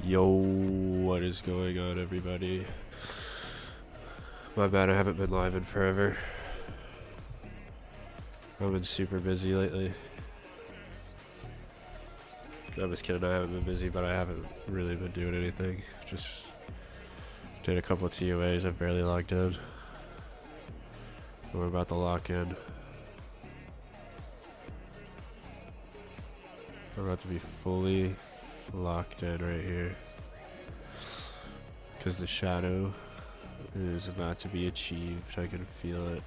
Yo, what is going on, everybody? My bad, I haven't been live in forever. I've been super busy lately. I'm just kidding, I haven't been busy, but I haven't really been doing anything. Just did a couple of TOAs, I've barely logged in. We're about to lock in. We're about to be fully locked in right here. Because the shadow is about to be achieved, I can feel it.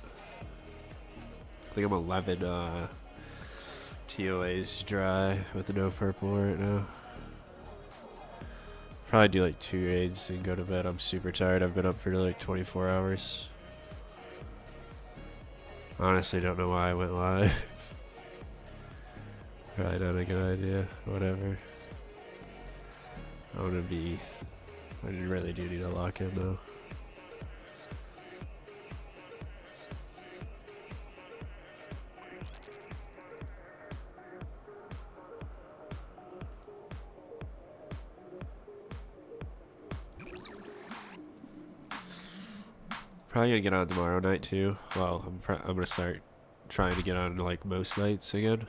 I think I'm 11 TOAs dry with no purple right now. Probably do like 2 raids and go to bed. I'm super tired. I've been up for like 24 hours. Honestly, don't know why I went live. Probably not a good idea. Whatever. I really do need to lock in though. Probably gonna get on tomorrow night too. Well, I'm gonna start trying to get on like most nights again.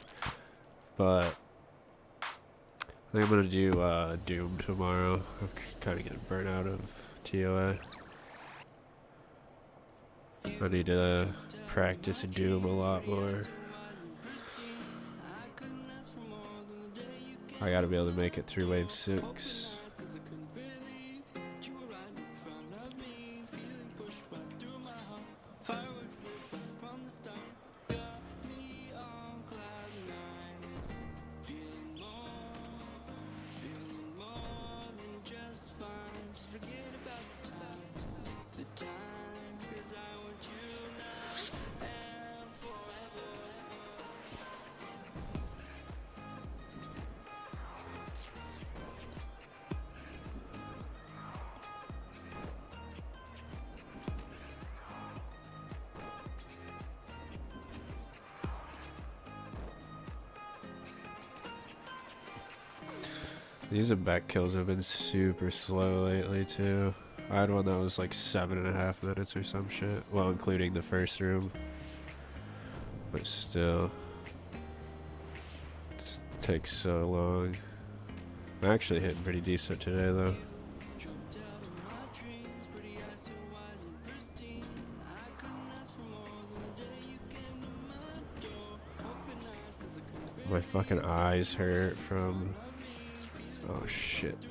But I think I'm gonna do Doom tomorrow. I'm kind of getting burnt out of TOA. I need to practice Doom a lot more. I gotta be able to make it through wave 6. These back kills have been super slow lately too. I had one that was like 7.5 minutes or some shit. Well, including the first room. But still. It takes so long. I'm actually hitting pretty decent today though. My fucking eyes hurt from... Oh shit.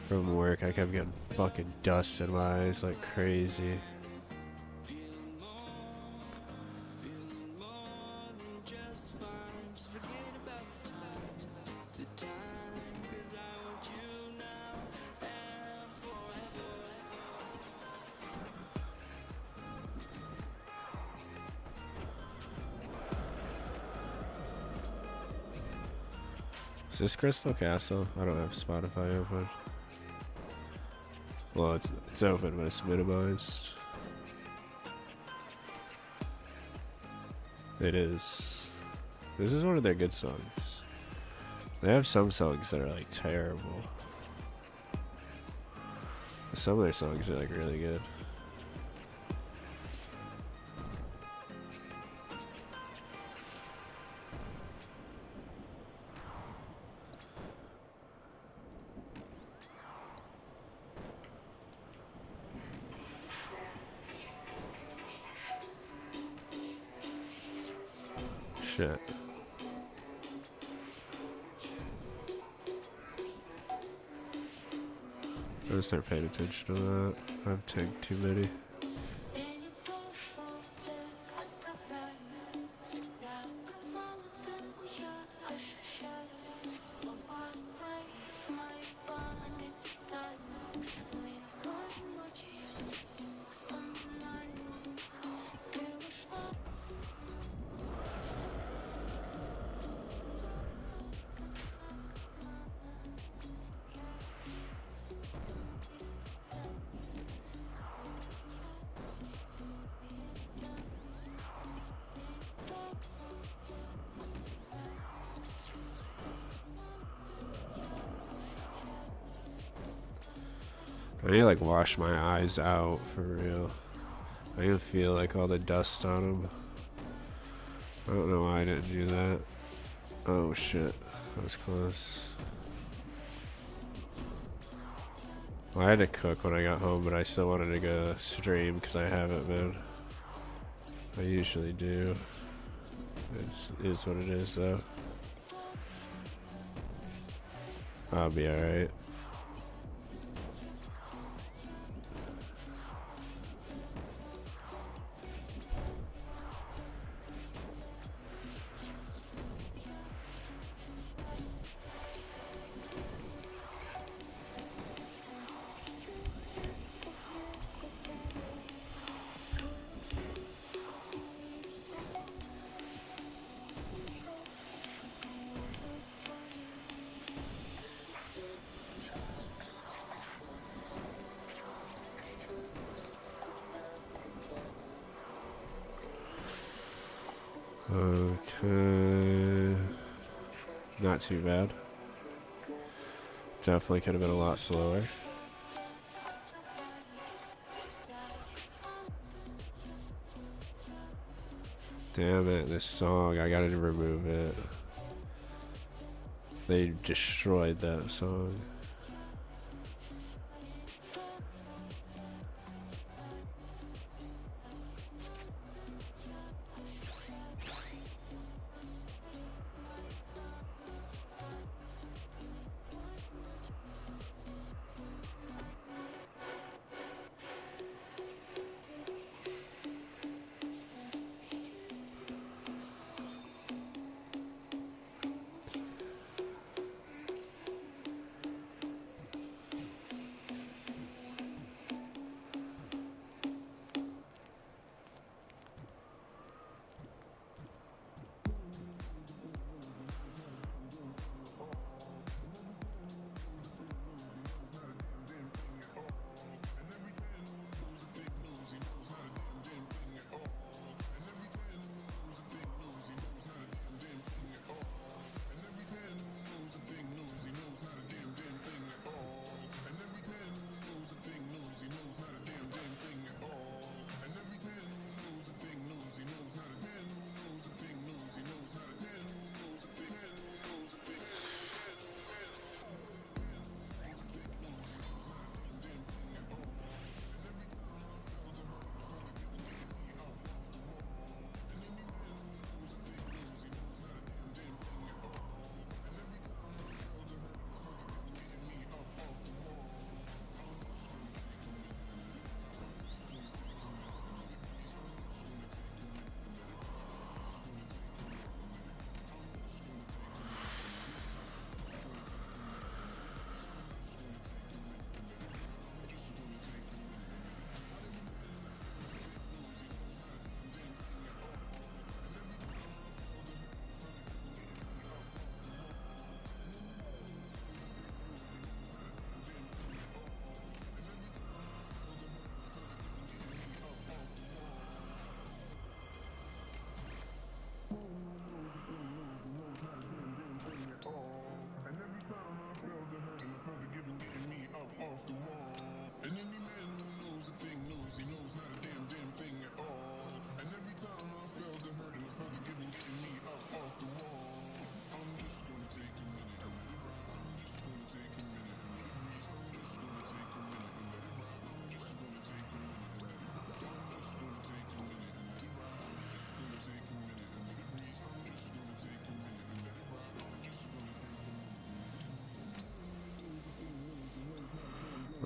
From work, I kept getting fucking dust in my eyes like crazy. Is this Crystal Castle? I don't have Spotify open. Well, it's open, but it's minimized. It is. This is one of their good songs. They have some songs that are like terrible. Some of their songs are like really good. Shit. I'm gonna start paying attention to that. I've tanked too many. I need to like wash my eyes out for real. I can feel like all the dust on them. I don't know why I didn't do that. Oh shit, that was close. Well, I had to cook when I got home, but I still wanted to go stream because I haven't been. I usually do. It is what it is though. I'll be alright. Okay. Not too bad. Definitely could have been a lot slower. Damn it, this song, I gotta remove it. They destroyed that song.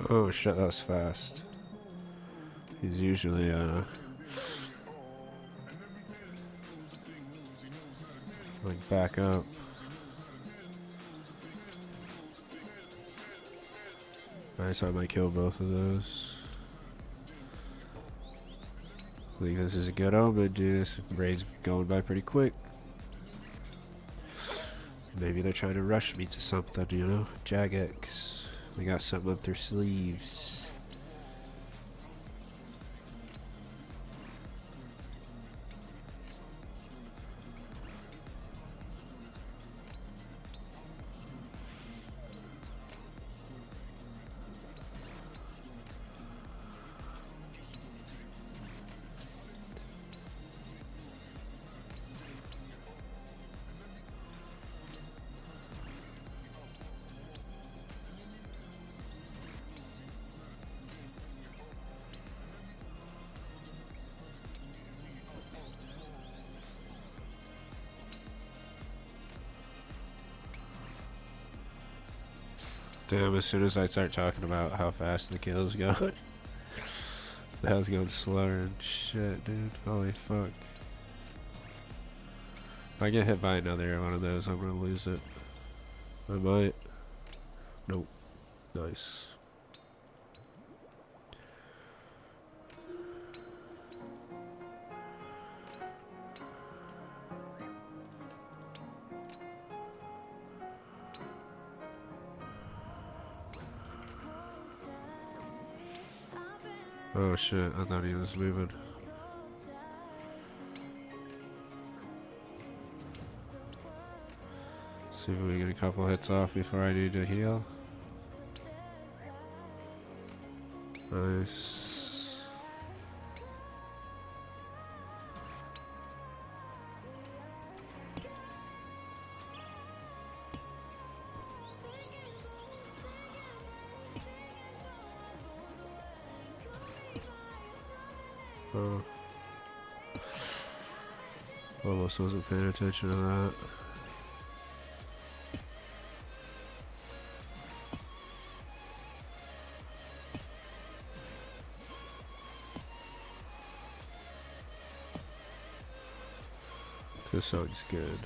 Oh shit, that was fast. He's usually like back up. Nice, I might kill both of those. I think this is a good omen, dude. This raid's going by pretty quick. Maybe they're trying to rush me to something, you know? Jagex. They got something up their sleeves. Damn, as soon as I start talking about how fast the kill's going, that was going slower and shit, dude. Holy fuck. If I get hit by another one of those, I'm gonna lose it. I might. Nope. Nice. Oh shit, I thought he was moving. See if we get a couple hits off before I need to heal. Nice. Oh. Almost wasn't paying attention to that. This song's good.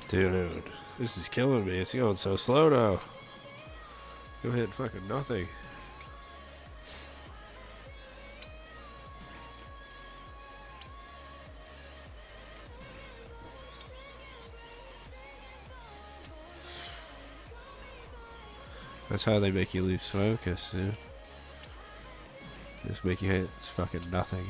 Dude, this is killing me. It's going so slow now. Go hit fucking nothing. That's how they make you lose focus, dude. Just make you hit fucking nothing.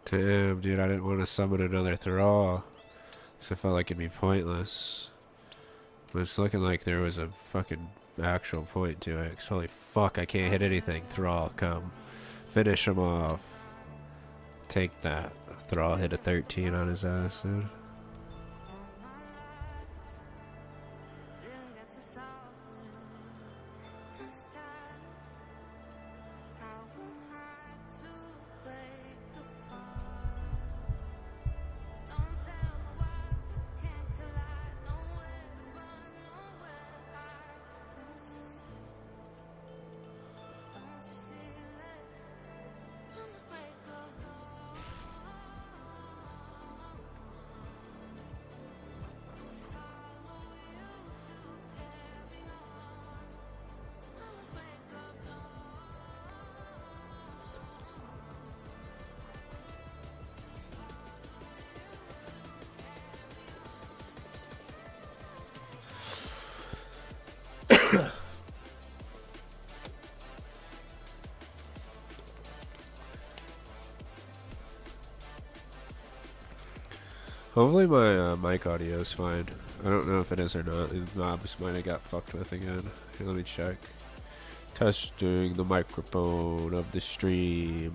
Damn, dude, I didn't want to summon another thrall, because I felt like it'd be pointless. But it's looking like there was a fucking actual point to it. 'Cause holy fuck, I can't hit anything. Thrall, come. Finish him off. Take that. Thrall hit a 13 on his ass, dude. Hopefully my mic audio is fine. I don't know if it is or not. The knobs might have got fucked with again. Here, let me check. Testing the microphone of the stream.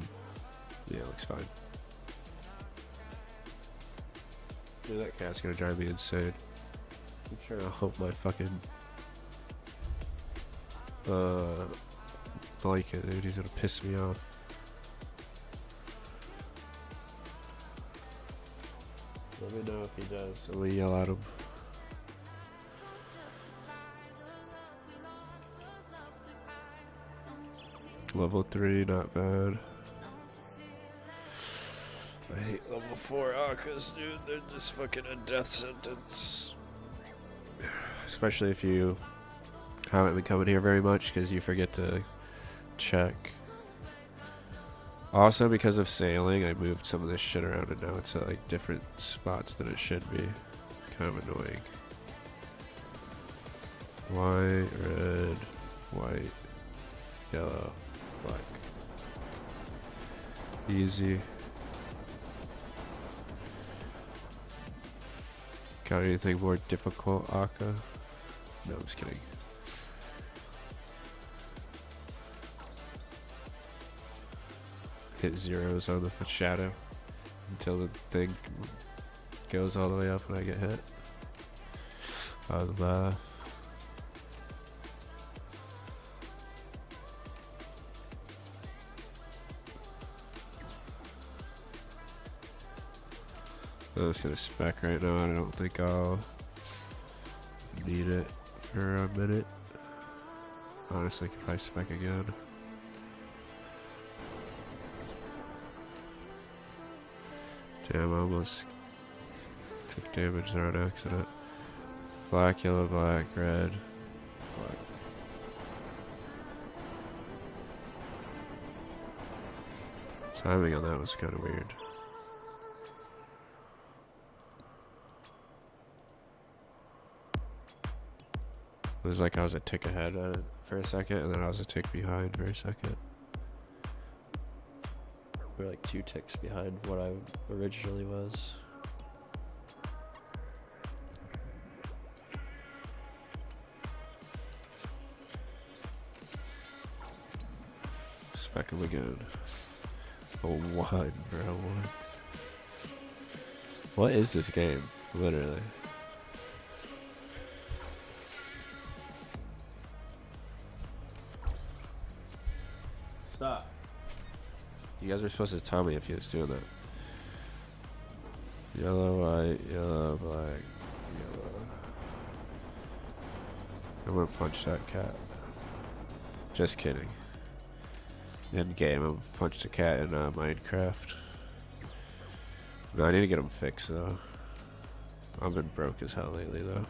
Yeah, it looks fine. Dude, that cat's gonna drive me insane. I'm trying to hope my fucking blanket, dude, he's gonna piss me off. Let me know if he does. I'm gonna yell at him. Level 3, not bad. I hate level 4 Akkas, dude. They're just fucking a death sentence. Especially if you haven't been coming here very much, because you forget to check. Also, because of sailing, I moved some of this shit around, and now it's at like different spots than it should be. Kind of annoying. White, red, white, yellow, black. Easy. Got anything more difficult, Akka? No, I'm just kidding. Hit zeros on the shadow until the thing goes all the way up when I get hit. I would laugh. I'm just gonna spec right now. I don't think I'll need it for a minute. Honestly, if I spec again. Damn, I almost took damage there on accident. Black, yellow, black, red, black. Timing on that was kind of weird. It was like I was a tick ahead at it for a second, and then I was a tick behind for a second. We're like 2 ticks behind what I originally was. Spec him again. Oh, 1, bro. 1. What is this game? Literally. Stop. You guys are supposed to tell me if he was doing that. Yellow, white, yellow, black, yellow. I'm gonna punch that cat. Just kidding. End game, I'm gonna punch the cat in Minecraft. No, I need to get him fixed though. I've been broke as hell lately though.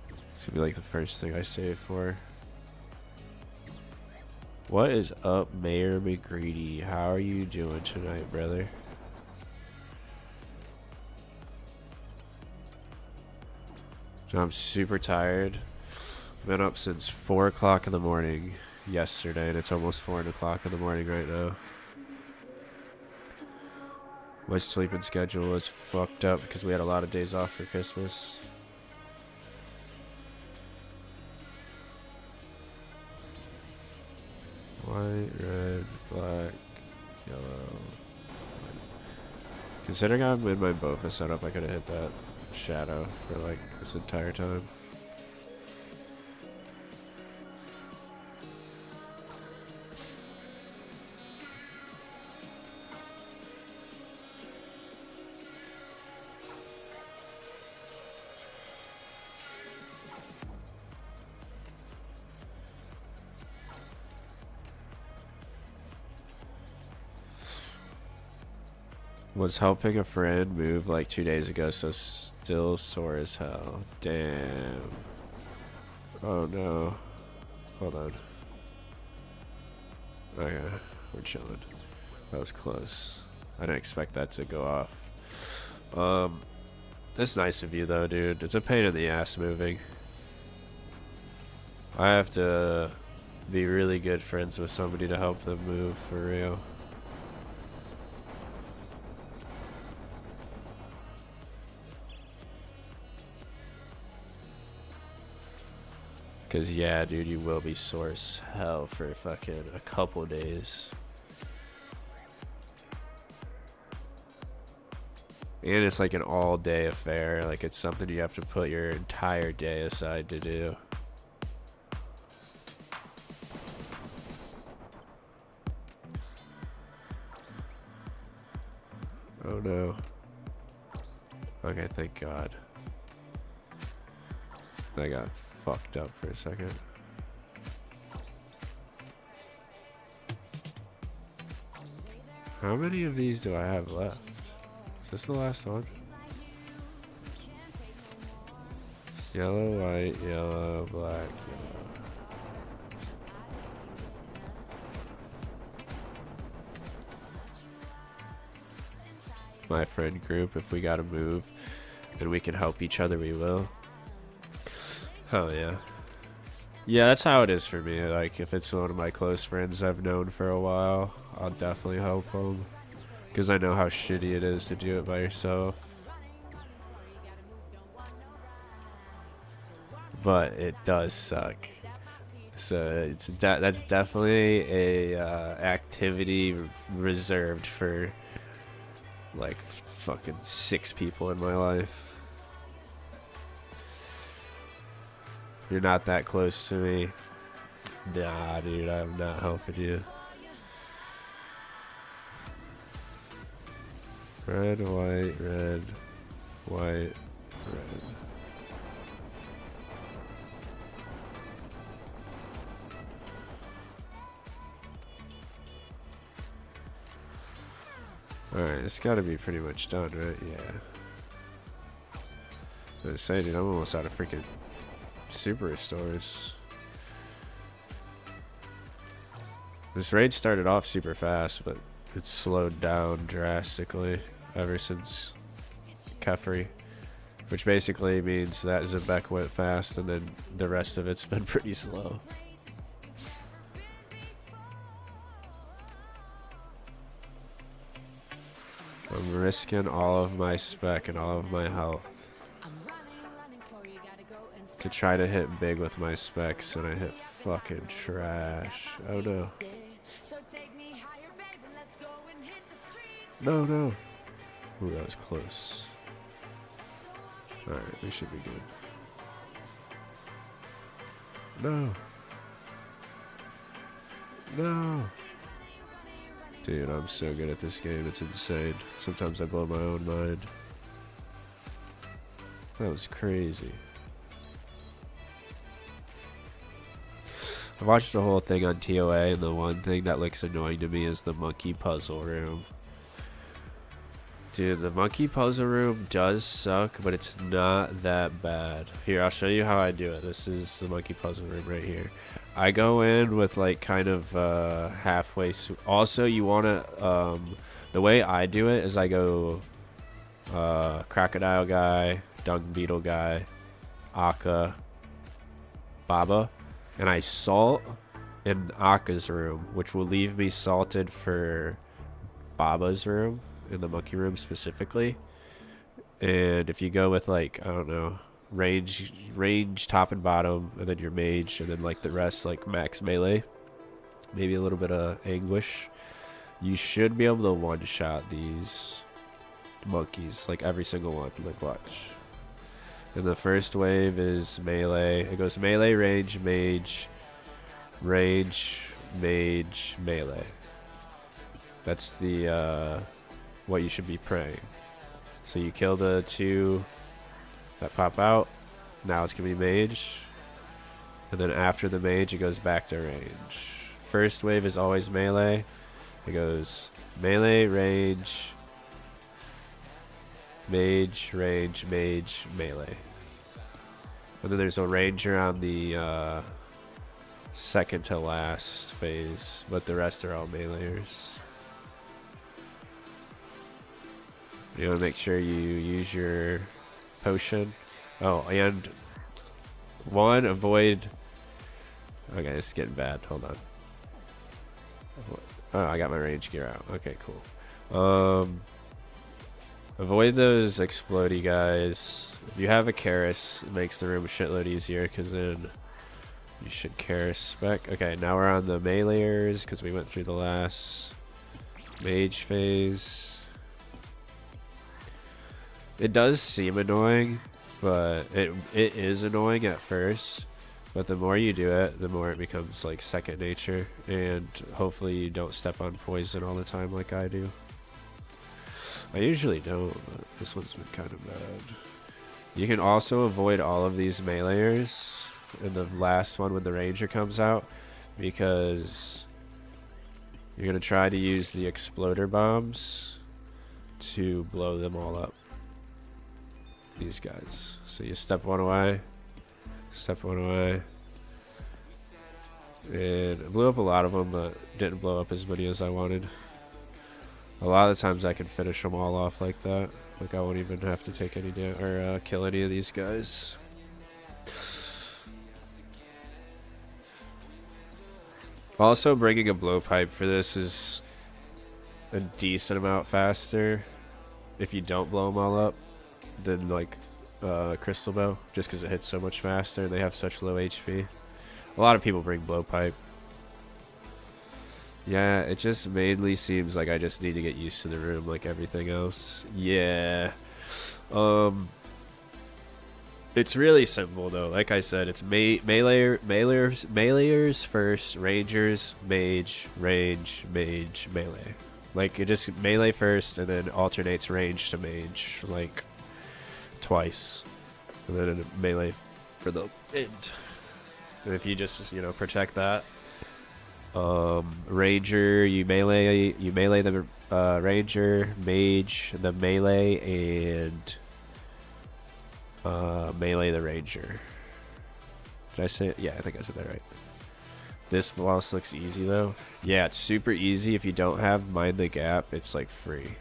It's gonna be like the first thing I save for. What is up, Mayor McGreedy? How are you doing tonight, brother? I'm super tired. Been up since 4 o'clock in the morning yesterday, and it's almost 4 o'clock in the morning right now. My sleeping schedule was fucked up because we had a lot of days off for Christmas. White, red, black, yellow. Considering I'm in my Bofa setup, I could have hit that shadow for like this entire time. Was helping a friend move like 2 days ago, so still sore as hell. Damn. Oh no. Hold on. Okay, we're chilling. That was close. I didn't expect that to go off. That's nice of you though, dude. It's a pain in the ass moving. I have to be really good friends with somebody to help them move for real. Cause yeah, dude, you will be sore as hell for fucking a couple days. And it's like an all-day affair. Like, it's something you have to put your entire day aside to do. Oh no. Okay, thank God. I got fucked up for a second. How many of these do I have left? Is this the last one? Yellow, white, yellow, black, yellow. My friend group, if we gotta move and we can help each other, we will. Oh yeah. Yeah, that's how it is for me. Like, if it's one of my close friends I've known for a while, I'll definitely help them. Because I know how shitty it is to do it by yourself. But it does suck. So that's definitely a activity reserved for like fucking 6 people in my life. If you're not that close to me, nah, dude, I'm not helping you. Red, white, red, white, red. Alright, it's gotta be pretty much done, right? Yeah. I was saying, dude, I'm almost out of freaking super restores. This raid started off super fast, but it's slowed down drastically ever since Kefri, which basically means that Zebek went fast and then the rest of it's been pretty slow. I'm risking all of my spec and all of my health to try to hit big with my specs, and I hit fucking trash. Oh no. No, no. Ooh, that was close. Alright, we should be good. No. No. Dude, I'm so good at this game, it's insane. Sometimes I blow my own mind. That was crazy. I watched the whole thing on TOA, and the one thing that looks annoying to me is the monkey puzzle room. Dude, the monkey puzzle room does suck, but it's not that bad. Here, I'll show you how I do it. This is the monkey puzzle room right here. I go in with like kind of halfway. Also, you want to, the way I do it is I go crocodile guy, dung beetle guy, Akka, Baba, and I salt in Akka's room, which will leave me salted for Baba's room, in the monkey room specifically. And if you go with like, I don't know, range top and bottom, and then your mage, and then like the rest like max melee, maybe a little bit of anguish, you should be able to one-shot these monkeys, like every single one. Like, watch. And the first wave is melee. It goes melee, range, mage, melee. That's the what you should be praying. So you kill the 2 that pop out. Now it's gonna be mage, and then after the mage, it goes back to range. First wave is always melee. It goes melee, range, mage, range, mage, melee. And then there's a ranger on the second to last phase, but the rest are all meleeers. You want to make sure you use your potion. Oh, and one, avoid. Okay, it's getting bad. Hold on. Oh, I got my range gear out. Okay, cool. Avoid those explodey guys. If you have a Karis, it makes the room a shitload easier, because then You should care spec. Okay, now we're on the meleeers because we went through the last mage phase. It does seem annoying, but it is annoying at first. But the more you do it, the more it becomes like second nature, and hopefully you don't step on poison all the time like I do. I usually don't, but this one's been kind of bad. You can also avoid all of these meleeers in the last one when the ranger comes out, because you're going to try to use the exploder bombs to blow them all up. These guys. So you step one away. Step one away. And I blew up a lot of them, but didn't blow up as many as I wanted. A lot of the times I can finish them all off like that. Like I won't even have to take any or kill any of these guys. Also, bringing a blowpipe for this is a decent amount faster if you don't blow them all up than like crystal bow, just because it hits so much faster and they have such low HP. A lot of people bring blowpipe. Yeah, it just mainly seems like I just need to get used to the room like everything else. Yeah. It's really simple though. Like I said, it's meleeers first, rangers, mage, range, mage, melee. Like it just melee first and then alternates range to mage like twice. And then a melee for the end. And if you just, you know, protect that. Ranger, you melee the ranger, mage the melee, and melee the ranger. Did I say it? Yeah, I think I said that right. This boss looks easy though. Yeah, it's super easy. If you don't have Mind the Gap, it's like free.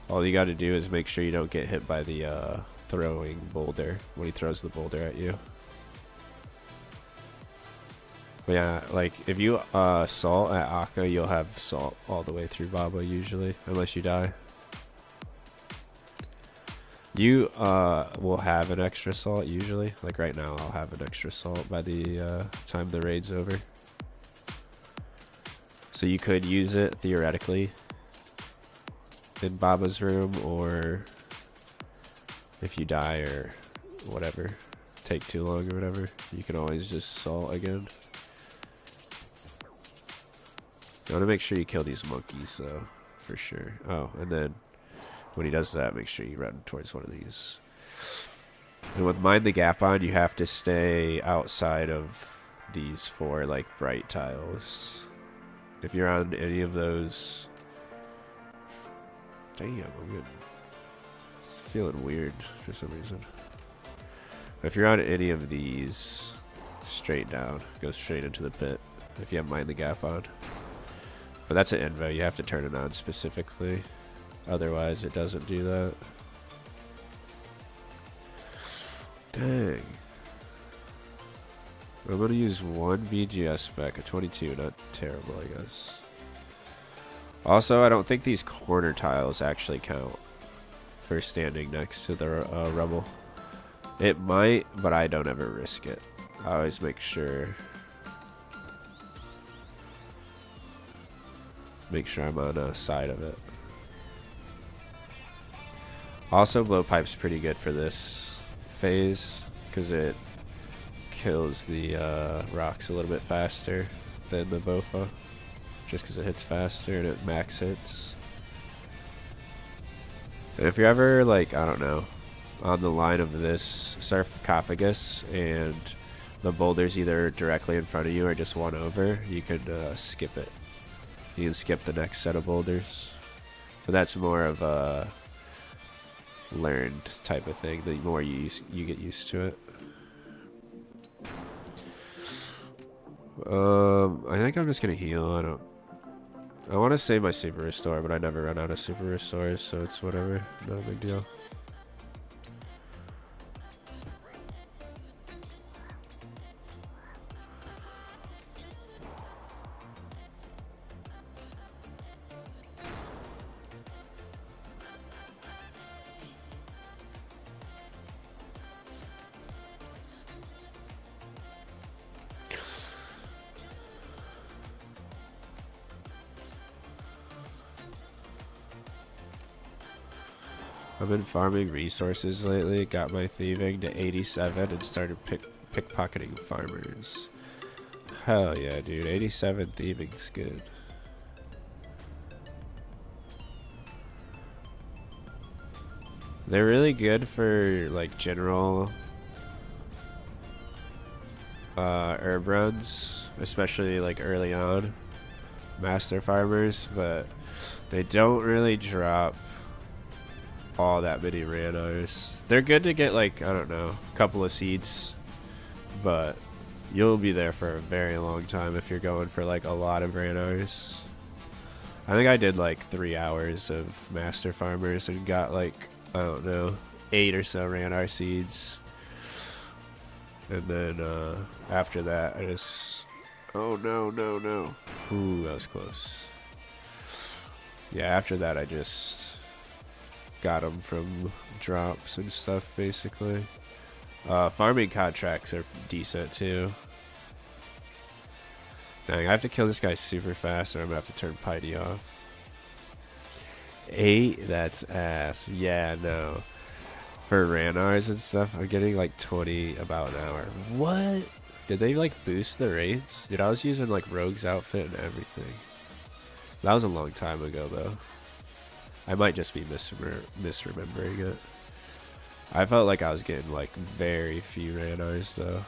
All you got to do is make sure you don't get hit by the throwing boulder when he throws the boulder at you. But yeah, like if you salt at Akka, you'll have salt all the way through Baba usually, unless you die. You will have an extra salt usually. Like right now, I'll have an extra salt by the time the raid's over. So you could use it theoretically in Baba's room, or if you die or whatever, take too long or whatever, you can always just salt again. You want to make sure you kill these monkeys though, for sure. Oh, and then when he does that, make sure you run towards one of these. And with Mind the Gap on, you have to stay outside of these 4 like bright tiles. If you're on any of those, damn, I'm getting feeling weird for some reason. If you're on any of these, straight down, go straight into the pit. If you have Mind the Gap on. But that's an invo, you have to turn it on specifically. Otherwise, it doesn't do that. Dang. I'm going to use 1 BGS spec, a 22, not terrible, I guess. Also, I don't think these corner tiles actually count for standing next to the rubble. It might, but I don't ever risk it. I always make sure I'm on a side of it. Also, blowpipe's pretty good for this phase because it kills the rocks a little bit faster than the Bofa, just because it hits faster and it max hits. And if you're ever like, I don't know, on the line of this sarcophagus and the boulder's either directly in front of you or just one over, you could skip it. You can skip the next set of boulders. But that's more of a learned type of thing. The more you get used to it. I think I'm just gonna heal. I want to save my super restore, but I never run out of super restores, so it's whatever. Not a big deal. I've been farming resources lately, got my thieving to 87 and started pickpocketing farmers. Hell yeah, dude. 87 thieving's good. They're really good for like general herb runs, especially like early on, master farmers, but they don't really drop all that many ranars. They're good to get like, I don't know, a couple of seeds, but you'll be there for a very long time if you're going for like a lot of ranars. I think I did like 3 hours of master farmers and got like, I don't know, 8 or so ranar seeds. And then after that, I just... Oh, no. Ooh, that was close. Yeah, after that, I just got them from drops and stuff, basically. Farming contracts are decent, too. Dang, I have to kill this guy super fast, or I'm going to have to turn Piety off. 8? That's ass. Yeah, no. For ranars and stuff, I'm getting like 20 about an hour. What? Did they like boost the rates? Dude, I was using like Rogue's outfit and everything. That was a long time ago though. I might just be misremembering it. I felt like I was getting like very few ranars though.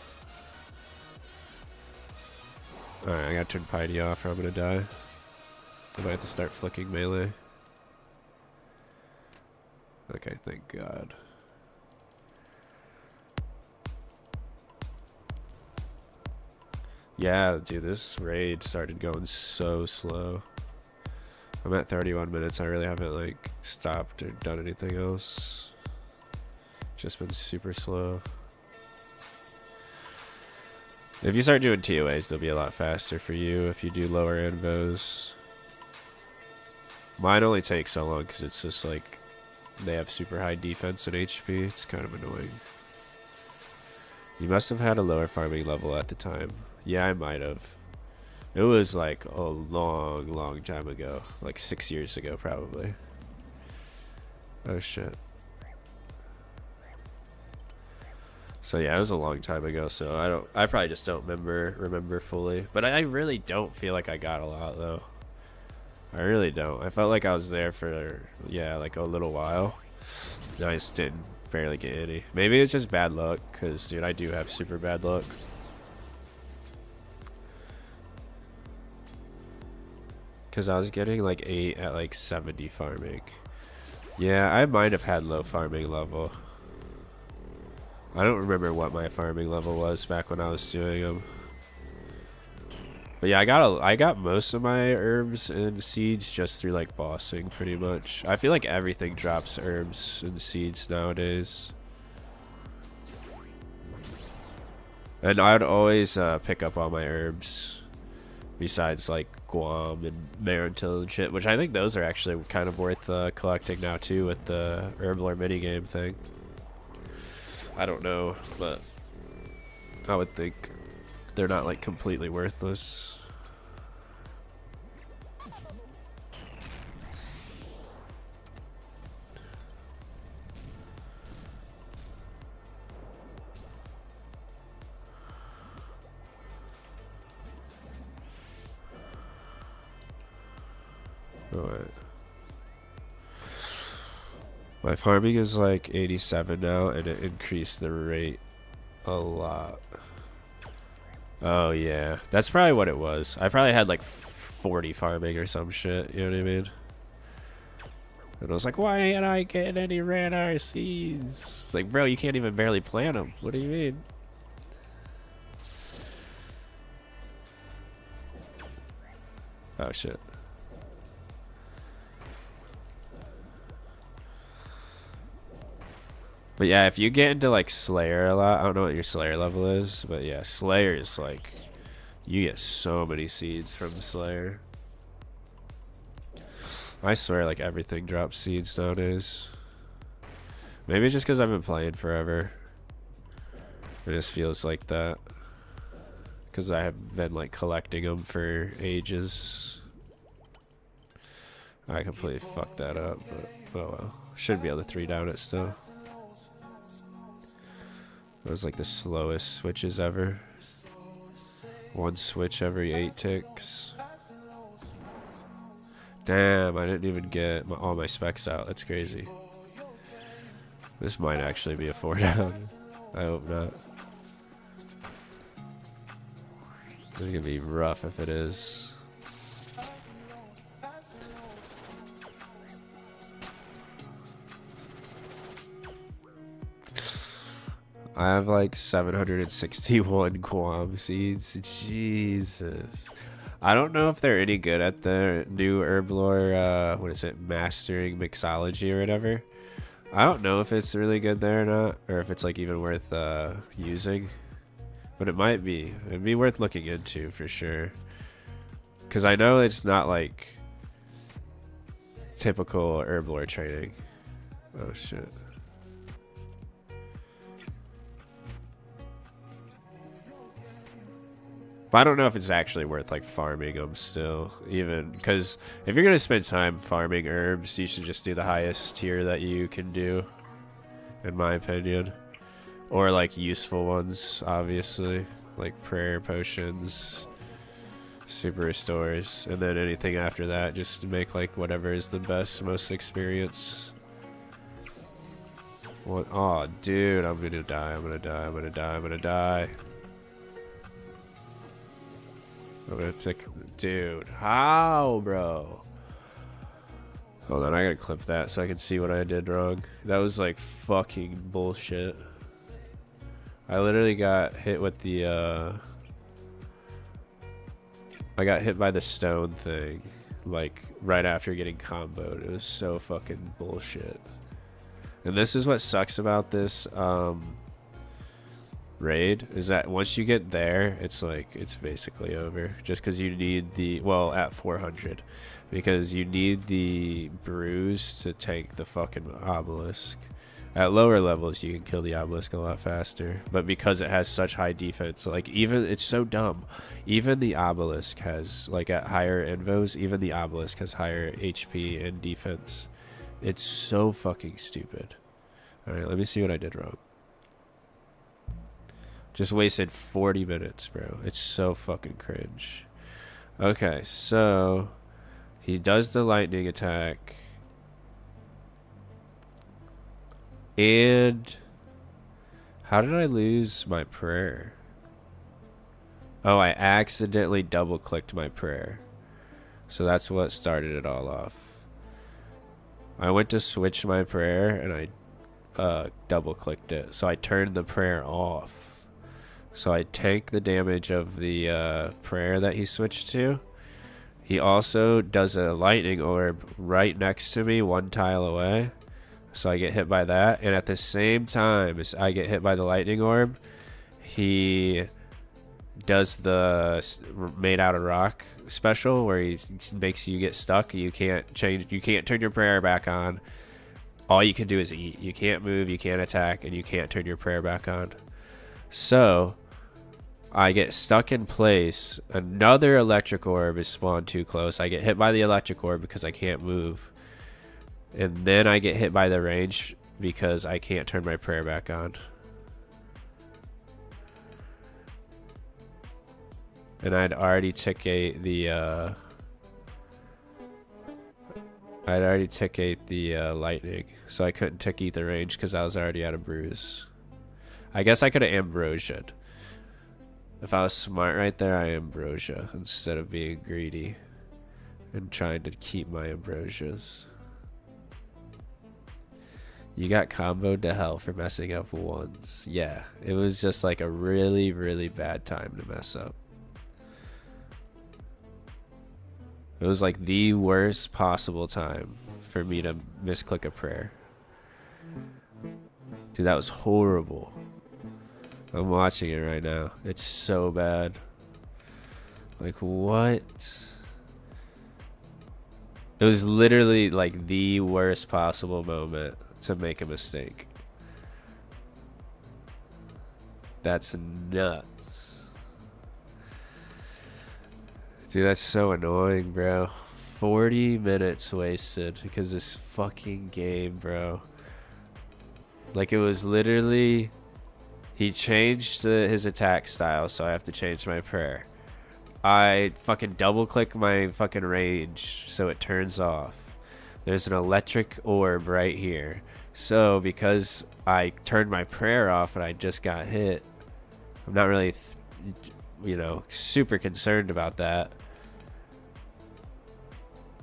Alright, I gotta turn Piety off or I'm gonna die. I might have to start flicking melee. Okay, thank God. Yeah, dude, this raid started going so slow. I'm at 31 minutes. I really haven't like stopped or done anything else. Just been super slow. If you start doing TOAs, they'll be a lot faster for you if you do lower invos. Mine only takes so long because it's just like they have super high defense and HP. It's kind of annoying. You must have had a lower farming level at the time. Yeah, I might have. It was like a long time ago. Like 6 years ago, probably. Oh, shit. So yeah, it was a long time ago, so I probably just don't remember fully. But I really don't feel like I got a lot, though. I really don't. I felt like I was there for, yeah, like a little while. I just didn't barely get any. Maybe it's just bad luck, because, dude, I do have super bad luck. Because I was getting like 8 at like 70 farming. Yeah, I might have had low farming level. I don't remember what my farming level was back when I was doing them. But yeah, I got most of my herbs and seeds just through like bossing pretty much. I feel like everything drops herbs and seeds nowadays. And I would always pick up all my herbs. Besides like Guam and Marantil and shit, which I think those are actually kind of worth collecting now too with the Herblore minigame thing. I don't know, but I would think they're not like completely worthless. Alright. My farming is like 87 now, and it increased the rate a lot. Oh yeah, that's probably what it was. I probably had like 40 farming or some shit, you know what I mean? And I was like, why ain't I getting any ranar seeds? It's like, bro, you can't even barely plant them. What do you mean? Oh shit. But yeah, if you get into like Slayer a lot, I don't know what your Slayer level is, but yeah, Slayer is like, you get so many seeds from Slayer. I swear like everything drops seeds nowadays. Maybe it's just because I've been playing forever. It just feels like that. Because I have been like collecting them for ages. I completely fucked that up, but oh well. Should be able to 3-down it still. That was like the slowest switches ever. One switch every 8 ticks. Damn, I didn't even get all my specs out. That's crazy. This might actually be a 4-down. I hope not. It's gonna be rough if it is. I have like 761 quam seeds. Jesus. I don't know if they're any good at the new Herblore, what is it, mastering mixology or whatever. I don't know if it's really good there or not, or if it's like even worth using. But it might be. It'd be worth looking into for sure. Because I know it's not like typical Herblore training. Oh shit. But I don't know if it's actually worth like farming them still, even because if you're gonna spend time farming herbs, you should just do the highest tier that you can do, in my opinion, or like useful ones, obviously, like prayer potions, super restores, and then anything after that, just to make like whatever is the best, most experience. What? Oh, dude, I'm gonna die. I'm gonna die. I'm gonna die. I'm gonna die. I'm gonna take, dude, how, bro? Hold on, I gotta clip that so I can see what I did wrong. That was like fucking bullshit. I literally got hit with the, I got hit by the stone thing, like, right after getting comboed. It was so fucking bullshit. And this is what sucks about this, raid, is that once you get there, it's like, it's basically over, just because you need the, well, at 400, because you need the bruise to tank the fucking obelisk. At lower levels you can kill the obelisk a lot faster, but because it has such high defense, like, even, it's so dumb, even the obelisk has, like, at higher invos, even the obelisk has higher HP and defense. It's so fucking stupid. Alright, let me see what I did wrong. Just wasted 40 minutes, bro. It's so fucking cringe. Okay, so he does the lightning attack. And how did I lose my prayer? Oh, I accidentally double clicked my prayer. So that's what started it all off. I went to switch my prayer and I double clicked it. So I turned the prayer off. So I tank the damage of the prayer that he switched to. He also does a lightning orb right next to me, 1 tile away. So I get hit by that. And at the same time as I get hit by the lightning orb, he does the made out of rock special where he makes you get stuck. You can't change. You can't turn your prayer back on. All you can do is eat. You can't move. You can't attack. And you can't turn your prayer back on. So I get stuck in place. Another electric orb is spawned too close. I get hit by the electric orb because I can't move. And then I get hit by the range because I can't turn my prayer back on. And I'd already ticket the lightning, so I couldn't ticket the range because I was already out of bruise. I guess I could have ambrosia'd. If I was smart right there, I ambrosia instead of being greedy and trying to keep my ambrosias. You got comboed to hell for messing up once. Yeah, it was just like a really, really bad time to mess up. It was like the worst possible time for me to misclick a prayer. Dude, that was horrible. I'm watching it right now. It's so bad. Like, what? It was literally like the worst possible moment to make a mistake. That's nuts. Dude, that's so annoying, bro. 40 minutes wasted because this fucking game, bro. Like, it was literally, he changed his attack style, so I have to change my prayer. I fucking double click my fucking rage so it turns off. There's an electric orb right here. So because I turned my prayer off and I just got hit, I'm not really, you know, super concerned about that.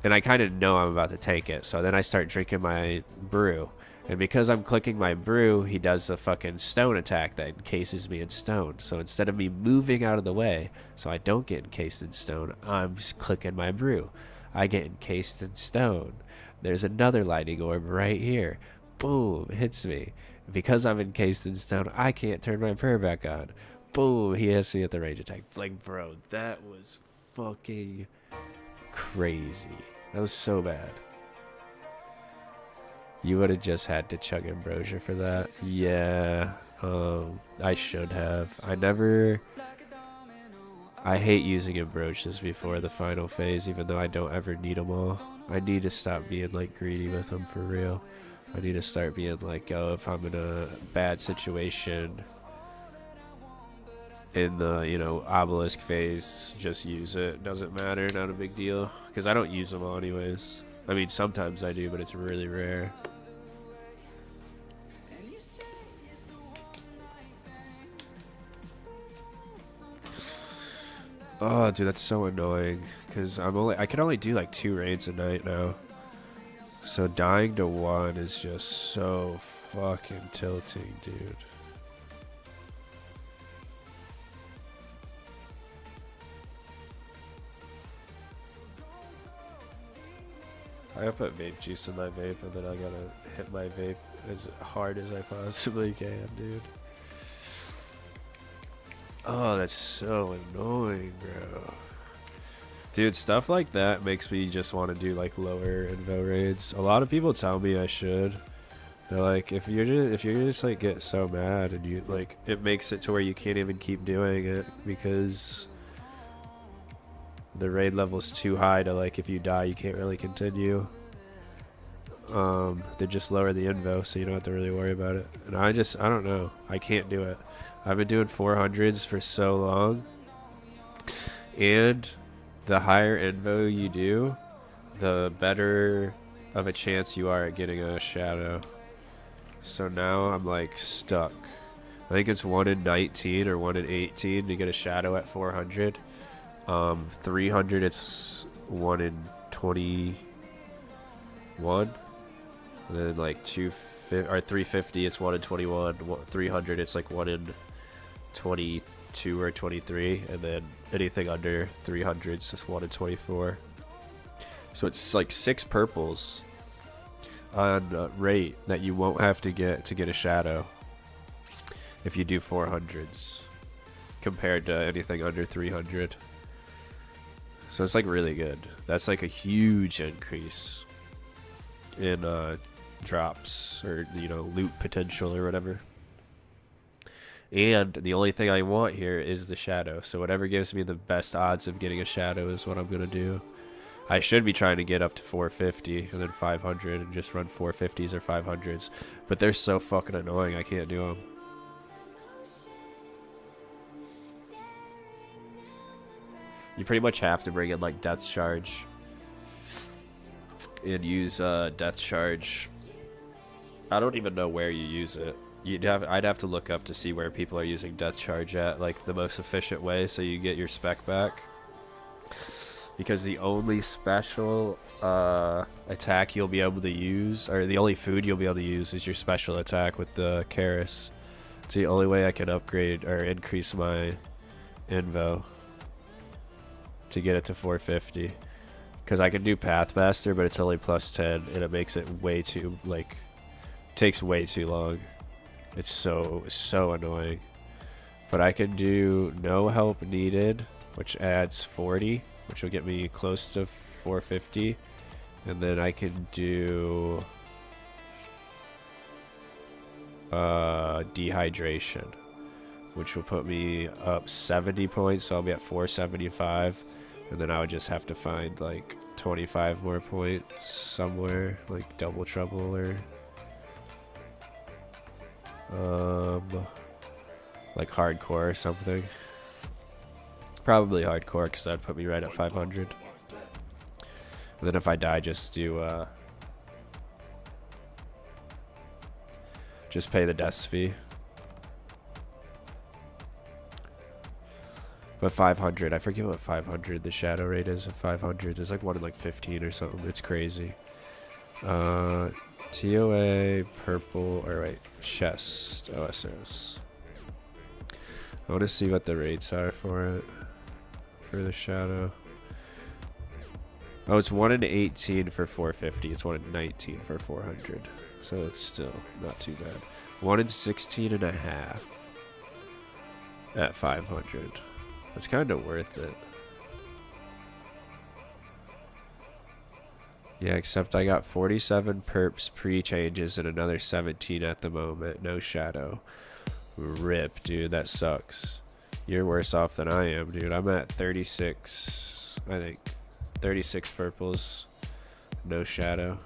And I kind of know I'm about to take it. So then I start drinking my brew. And because I'm clicking my brew, he does a fucking stone attack that encases me in stone. So instead of me moving out of the way so I don't get encased in stone, I'm just clicking my brew. I get encased in stone. There's another lightning orb right here. Boom, hits me. Because I'm encased in stone, I can't turn my prayer back on. Boom, he hits me at the range attack. Like, bro, that was fucking crazy. That was so bad. You would have just had to chug ambrosia for that. Yeah, I should have. I hate using ambrosias before the final phase, even though I don't ever need them all. I need to stop being, like, greedy with them for real. I need to start being like, oh, if I'm in a bad situation in the, you know, obelisk phase, just use it. Doesn't matter, not a big deal. Because I don't use them all anyways. I mean, sometimes I do, but it's really rare. Oh, dude, that's so annoying. Because I can only do like 2 raids a night now. So dying to 1 is just so fucking tilting, dude. I gotta put vape juice in my vape, and then I gotta hit my vape as hard as I possibly can, dude. Oh, that's so annoying, bro. Dude, stuff like that makes me just want to do like lower invo raids. A lot of people tell me I should. They're like, if you're just like get so mad and you like, it makes it to where you can't even keep doing it because the raid level's too high to, like, if you die you can't really continue. They just lower the invo so you don't have to really worry about it. And I don't know. I can't do it. I've been doing 400s for so long, and the higher invo you do, the better of a chance you are at getting a shadow. So now I'm like stuck. I think it's 1 in 19 or 1 in 18 to get a shadow at 400. 300 it's 1 in 21, and then like 350 it's 1 in 21. 300 it's like 1 in 22 or 23, and then anything under 300 is just 1 in 24. So it's like 6 purples on rate that you won't have to get a shadow if you do 400s compared to anything under 300. So it's like really good. That's like a huge increase in drops or, you know, loot potential or whatever. And the only thing I want here is the shadow. So whatever gives me the best odds of getting a shadow is what I'm going to do. I should be trying to get up to 450 and then 500 and just run 450s or 500s. But they're so fucking annoying, I can't do them. You pretty much have to bring in like Death Charge and use Death Charge. I don't even know where you use it. I'd have to look up to see where people are using Death Charge at, like the most efficient way so you get your spec back. Because the only special attack you'll be able to use, or the only food you'll be able to use, is your special attack with the Karis. It's the only way I can upgrade or increase my invo to get it to 450. Because I can do Pathmaster, but it's only plus 10, and it makes it way too, like, takes way too long. It's so annoying. But I can do no help needed, which adds 40, which will get me close to 450. And then I can do dehydration, which will put me up 70 points, so I'll be at 475. And then I would just have to find like 25 more points somewhere, like double trouble or like hardcore or something. Probably hardcore because that'd put me right at 500. And then if I die, just pay the deaths fee. But 500, I forget what 500 the shadow rate is. Of 500, there's like one in like 15 or something. It's crazy. TOA, purple, or wait, chest, OSOs. I want to see what the rates are for it, for the shadow. Oh, it's 1 in 18 for 450. It's 1 in 19 for 400. So it's still not too bad. 1 in 16 and a half at 500. That's kind of worth it. Yeah, except I got 47 perps pre-changes and another 17 at the moment. No shadow. Rip, dude. That sucks. You're worse off than I am, dude. I'm at 36, I think. 36 purples. No shadow.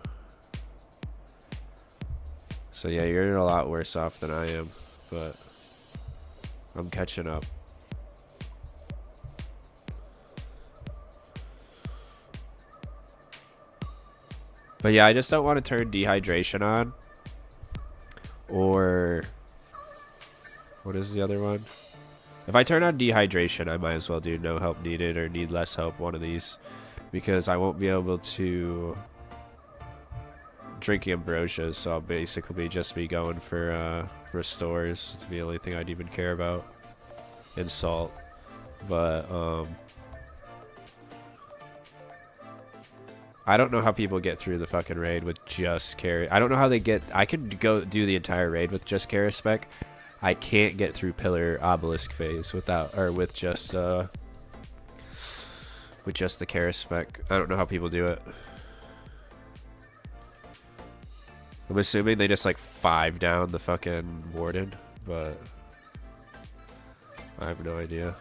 So yeah, you're a lot worse off than I am. But I'm catching up. But yeah, I just don't want to turn dehydration on. Or what is the other one? If I turn on dehydration, I might as well do no help needed or need less help, one of these. Because I won't be able to drink ambrosia, so I'll basically just be going for restores. It's the only thing I'd even care about. And salt. But I don't know how people get through the fucking raid with just carry. I don't know how they get. I could go do the entire raid with just Kara spec. I can't get through pillar obelisk phase without, or with just the Kara spec. I don't know how people do it. I'm assuming they just like 5 down the fucking warden, but I have no idea.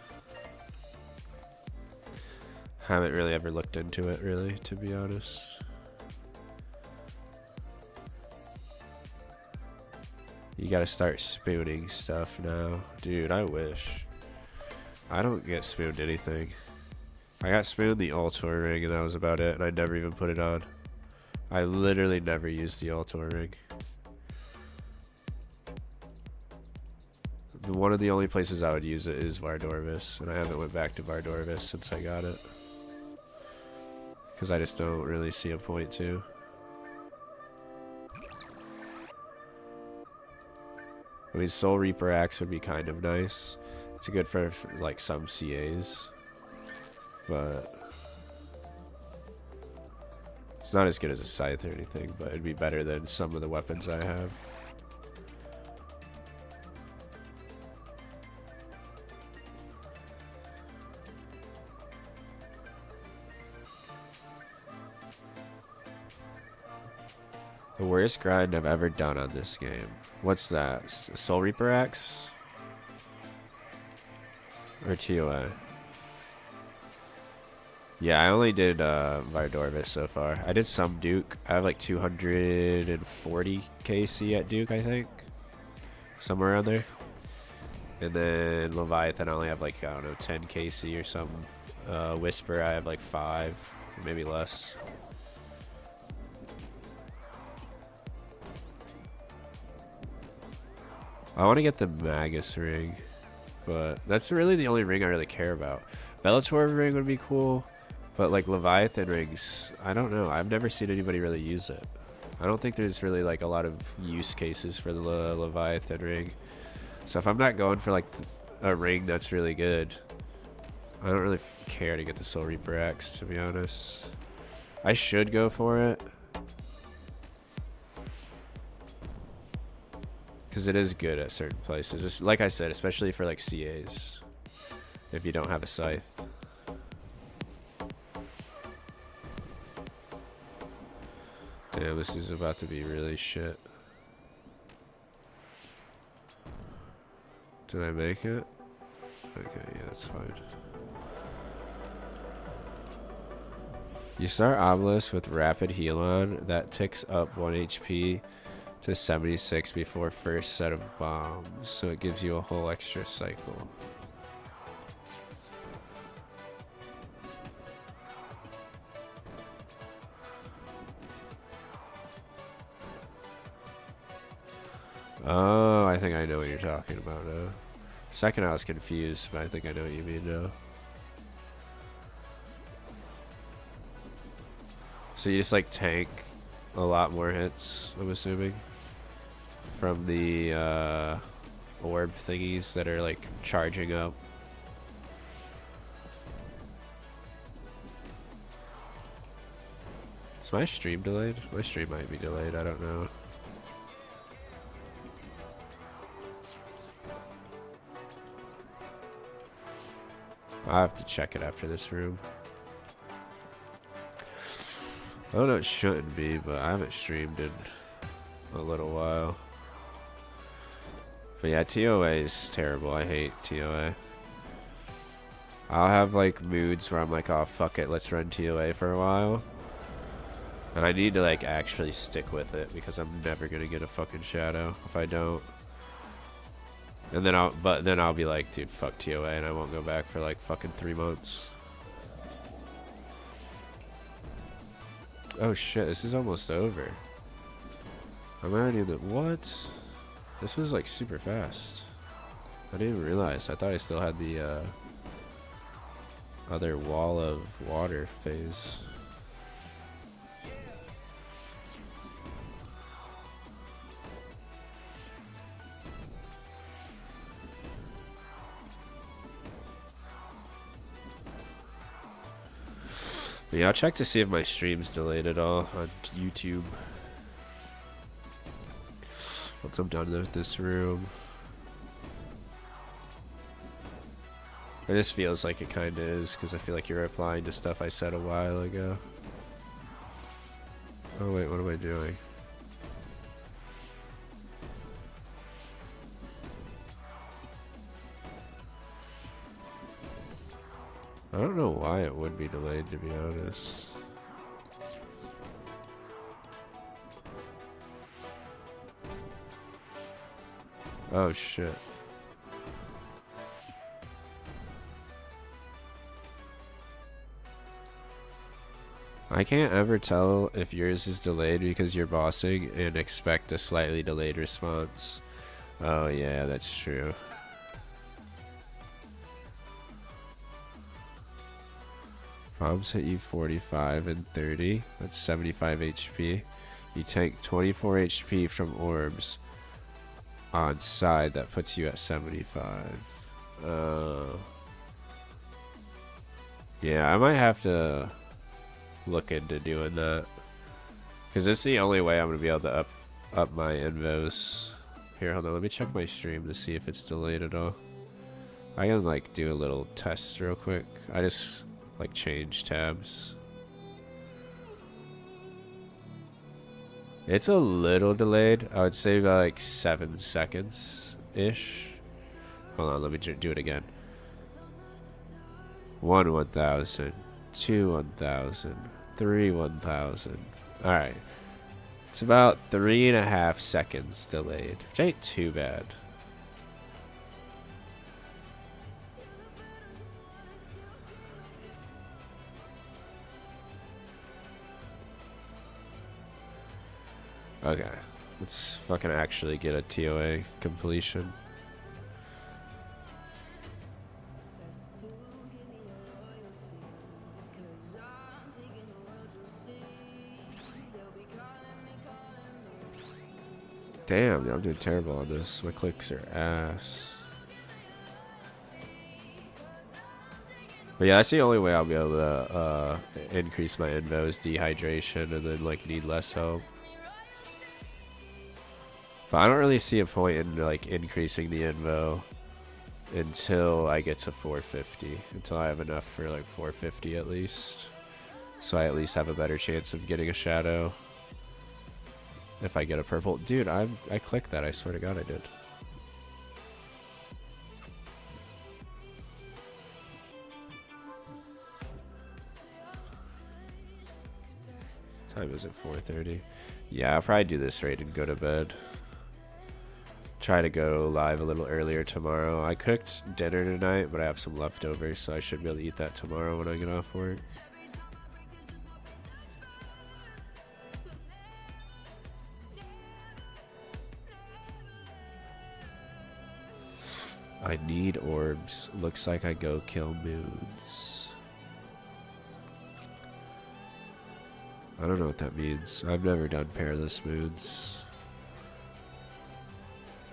Haven't really ever looked into it, really, to be honest. You gotta start spooning stuff now. Dude, I wish. I don't get spooned anything. I got spooned the Altor ring and that was about it, and I never even put it on. I literally never used the Altor ring. One of the only places I would use it is Vardorvis, and I haven't went back to Vardorvis since I got it. Because I just don't really see a point to. I mean, Soul Reaper Axe would be kind of nice. It's good for like some CAs. But it's not as good as a Scythe or anything, but it'd be better than some of the weapons I have. The worst grind I've ever done on this game. What's that? Soul Reaper Axe? Or TOA? Yeah, I only did Vardorvis so far. I did some Duke. I have like 240 KC at Duke, I think. Somewhere around there. And then Leviathan, I only have like, I don't know, 10 KC or something. Whisper, I have like 5, or maybe less. I want to get the Magus ring, but that's really the only ring I really care about. Bellator ring would be cool, but like Leviathan rings, I don't know. I've never seen anybody really use it. I don't think there's really like a lot of use cases for the Leviathan ring. So if I'm not going for like a ring that's really good, I don't really care to get the Soul Reaper Axe, to be honest. I should go for it. Because it is good at certain places. It's, like I said, especially for like CAs. If you don't have a Scythe. Damn, this is about to be really shit. Did I make it? Okay, yeah, that's fine. You start Obelisk with Rapid Heal on. That ticks up 1 HP to 76 before first set of bombs. So it gives you a whole extra cycle. Oh, I think I know what you're talking about now. Second I was confused, but I think I know what you mean now. So you just like tank a lot more hits, I'm assuming, from the orb thingies that are like charging up. Is my stream delayed? My stream might be delayed, I don't know. I'll have to check it after this room. Oh no, it shouldn't be, but I haven't streamed in a little while. But yeah, TOA is terrible. I hate TOA. I'll have like moods where I'm like, oh fuck it, let's run TOA for a while. And I need to like actually stick with it because I'm never gonna get a fucking shadow if I don't. And then I'll be like, dude, fuck TOA, and I won't go back for like fucking 3 months. Oh shit, this is almost over. I'm already in the... What? This was like super fast. I didn't even realize. I thought I still had the other wall of water phase. But yeah, I'll check to see if my stream's delayed at all on YouTube. Once I'm done with this room. It just feels like it kinda is, because I feel like you're replying to stuff I said a while ago. Oh wait, what am I doing? I don't know why it would be delayed, to be honest. Oh shit. I can't ever tell if yours is delayed because you're bossing and expect a slightly delayed response. Oh yeah, that's true. Bombs hit you 45 and 30. That's 75 HP. You tank 24 HP from orbs on side. That puts you at 75. Yeah, I might have to look into doing that. Because it's the only way I'm going to be able to up my invos. Here, hold on. Let me check my stream to see if it's delayed at all. I can like do a little test real quick. I just... like change tabs. It's a little delayed. I would say about like 7 seconds ish. Hold on, let me do it again. 1 1000, 2 1000, 3 1000. Alright. It's about 3.5 seconds delayed, which ain't too bad. Okay, let's fucking actually get a TOA completion. Damn, dude, I'm doing terrible on this. My clicks are ass. But yeah, that's the only way I'll be able to increase my invos, dehydration, and then like need less help. But I don't really see a point in like increasing the invo until I get to 450. Until I have enough for like 450 at least. So I at least have a better chance of getting a shadow. If I get a purple. Dude, I clicked that. I swear to God I did. time is it? 4:30. Yeah, I'll probably do this raid and go to bed. Try to go live a little earlier tomorrow. I cooked dinner tonight, but I have some leftovers, so I should be able to eat that tomorrow when I get off work. I need orbs. Looks like I go kill moods. I don't know what that means. I've never done pairless moods.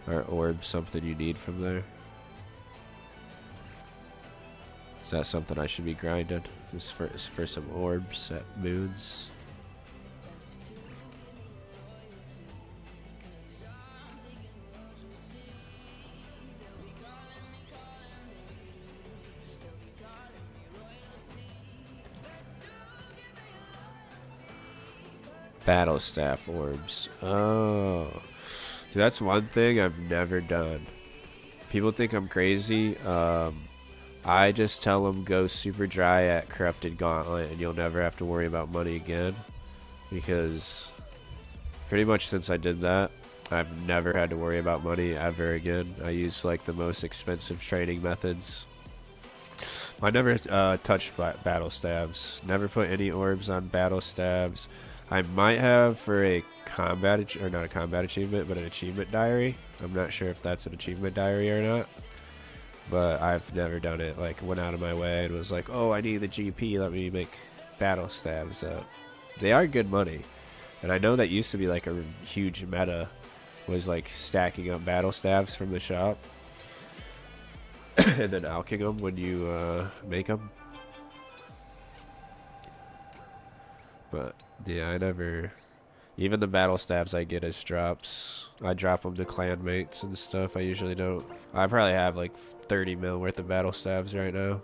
Are orbs something you need from there? Is that something I should be grinding? Just for some orbs at moods? Battle staff orbs. Oh. Dude, that's one thing I've never done. People think I'm crazy. I just tell them go super dry at Corrupted Gauntlet and you'll never have to worry about money again. Because pretty much since I did that, I've never had to worry about money ever again. I use like the most expensive training methods. I never touched battle stabs. Never put any orbs on battle stabs. I might have for a combat, or not a combat achievement, but an achievement diary. I'm not sure if that's an achievement diary or not. But I've never done it. Like, went out of my way and was like, oh, I need the GP, let me make battle stabs up. They are good money. And I know that used to be like a huge meta, was like stacking up battle stabs from the shop. And then alching them when you make them. But yeah, I never, even the battle stabs I get as drops, I drop them to clan mates and stuff. I usually don't. I probably have like 30 mil worth of battle stabs right now.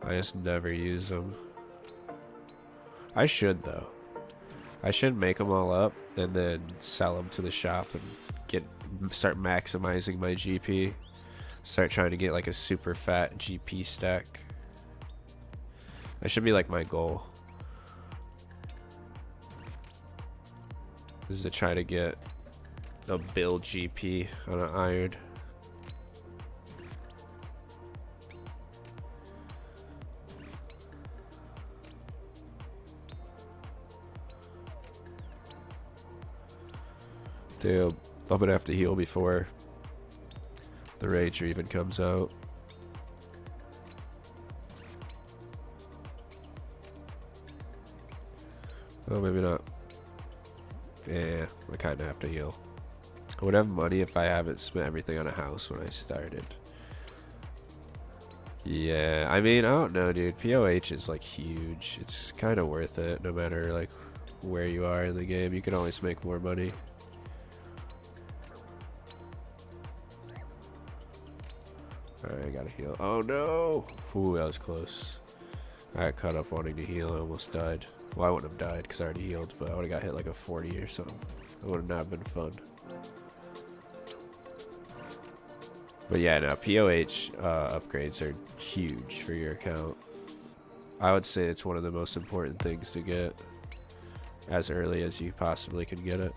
I just never use them. I should though. I should make them all up and then sell them to the shop and start maximizing my GP. Start trying to get like a super fat GP stack. That should be like my goal. Is to try to get a build GP on an iron. Damn, I'm gonna have to heal before the Rager even comes out. Oh, maybe not. Yeah, I kind of have to heal. I would have money if I haven't spent everything on a house when I started. Yeah, I mean, I don't know, dude. POH is like huge. It's kind of worth it no matter like where you are in the game. You can always make more money. Alright, I gotta heal. Oh no! Ooh, that was close. I got caught up wanting to heal. I almost died. Well, I wouldn't have died because I already healed, but I would have got hit like a 40 or something. It would have not been fun. But yeah, no, POH upgrades are huge for your account. I would say it's one of the most important things to get as early as you possibly can get it.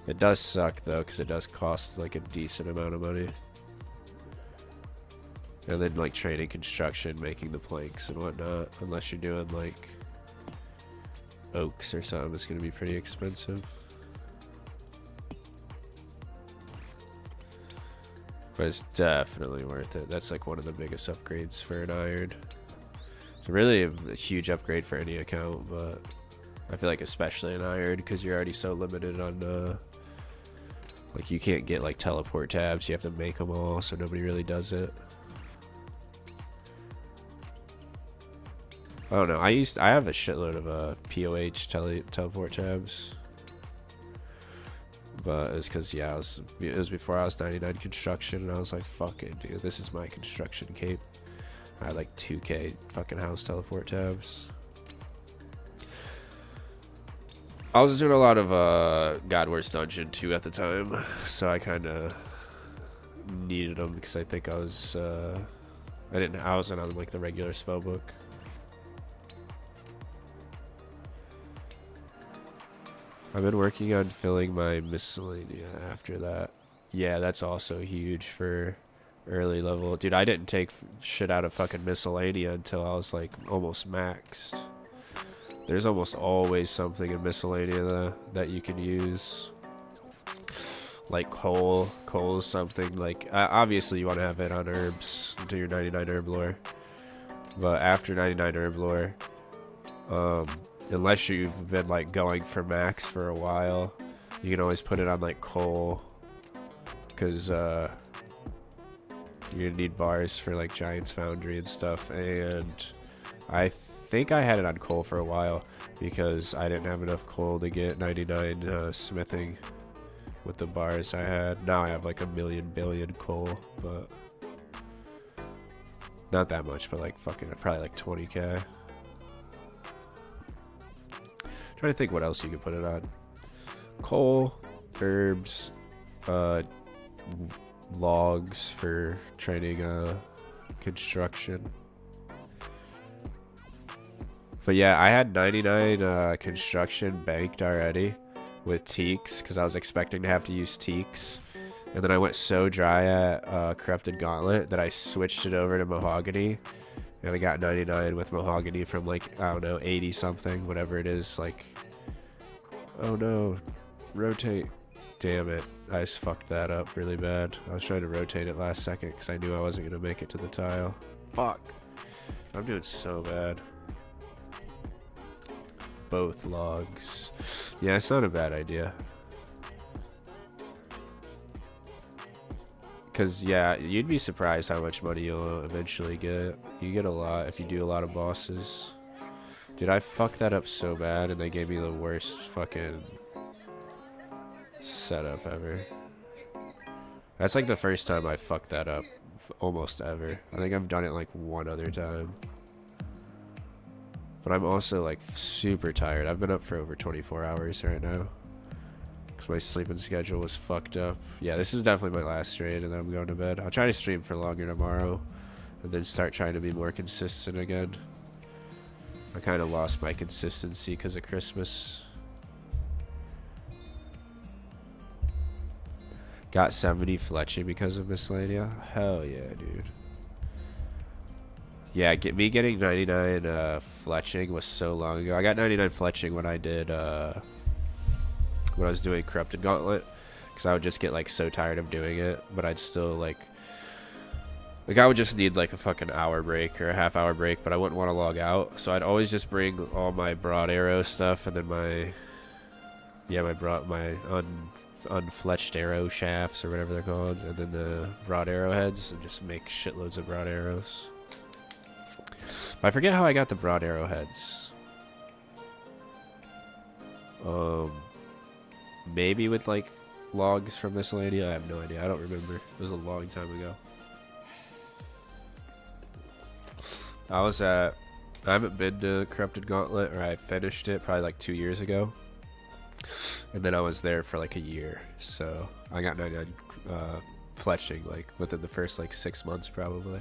It does suck though, because it does cost like a decent amount of money. And then like training construction, making the planks and whatnot, unless you're doing like oaks or something, it's going to be pretty expensive. But it's definitely worth it. That's like one of the biggest upgrades for an iron. It's really a huge upgrade for any account, but I feel like especially an iron because you're already so limited on like you can't get like teleport tabs. You have to make them all, so nobody really does it. I don't know. I have a shitload of POH teleport tabs, but it's because yeah, it was before I was 99 construction, and I was like, fuck it, dude, this is my construction cape. I had like 2k fucking house teleport tabs. I was doing a lot of God Wars Dungeon 2 at the time, so I kind of needed them because I think I I wasn't on like the regular spell book. I've been working on filling my miscellanea after that. Yeah, that's also huge for early level. Dude, I didn't take shit out of fucking miscellanea until I was like almost maxed. There's almost always something in miscellanea that you can use. Like coal. Coal is something like... obviously you want to have it on herbs until your 99 herb lore. But after 99 herb lore, unless you've been like going for max for a while, you can always put it on like coal. Because you're gonna need bars for like Giant's Foundry and stuff. And I think I had it on coal for a while because I didn't have enough coal to get 99 smithing with the bars I had. Now I have like a million billion coal, but not that much, but like fucking probably like 20k. Trying to think what else you could put it on. Coal, herbs, logs for training construction. But yeah, I had 99 construction banked already with teaks because I was expecting to have to use teaks. And then I went so dry at Corrupted Gauntlet that I switched it over to mahogany. And I got 99 with mahogany from like, I don't know, 80 something, whatever it is. Like, oh no, rotate. Damn it, I just fucked that up really bad. I was trying to rotate it last second because I knew I wasn't going to make it to the tile. Fuck. I'm doing so bad. Both logs. Yeah, it's not a bad idea. Because, yeah, you'd be surprised how much money you'll eventually get. You get a lot if you do a lot of bosses. Dude, I fucked that up so bad, and they gave me the worst fucking setup ever. That's like the first time I fucked that up almost ever. I think I've done it like one other time. But I'm also like super tired. I've been up for over 24 hours right now. Because my sleeping schedule was fucked up. Yeah, this is definitely my last raid and then I'm going to bed. I'll try to stream for longer tomorrow. And then start trying to be more consistent again. I kind of lost my consistency because of Christmas. Got 70 fletching because of miscellanea. Hell yeah, dude. Yeah, me getting 99 fletching was so long ago. I got 99 fletching when I did when I was doing Corrupted Gauntlet, because I would just get like so tired of doing it, but I'd still like I would just need like a fucking hour break or a half-hour break, but I wouldn't want to log out, so I'd always just bring all my broad arrow stuff and then my unfletched arrow shafts or whatever they're called, and then the broad arrowheads, and just make shitloads of broad arrows. I forget how I got the broad arrowheads. Maybe with like logs from miscellanea. I have no idea. I don't remember. It was a long time ago. I haven't been to Corrupted Gauntlet, or I finished it probably like 2 years ago. And then I was there for like a year. So I got 99 fletching like within the first like 6 months probably.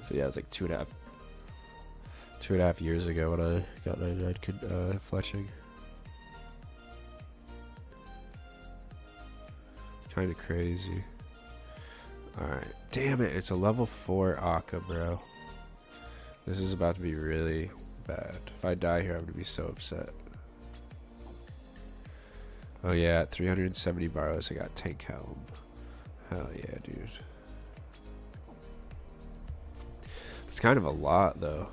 So yeah, it was like two and a half years ago when I got 99 fletching. Kinda crazy. Alright. Damn it, it's a level 4 Akka, bro. This is about to be really bad. If I die here, I'm gonna be so upset. Oh yeah, at 370 borrows, I got Tank Helm. Hell yeah, dude. It's kind of a lot, though.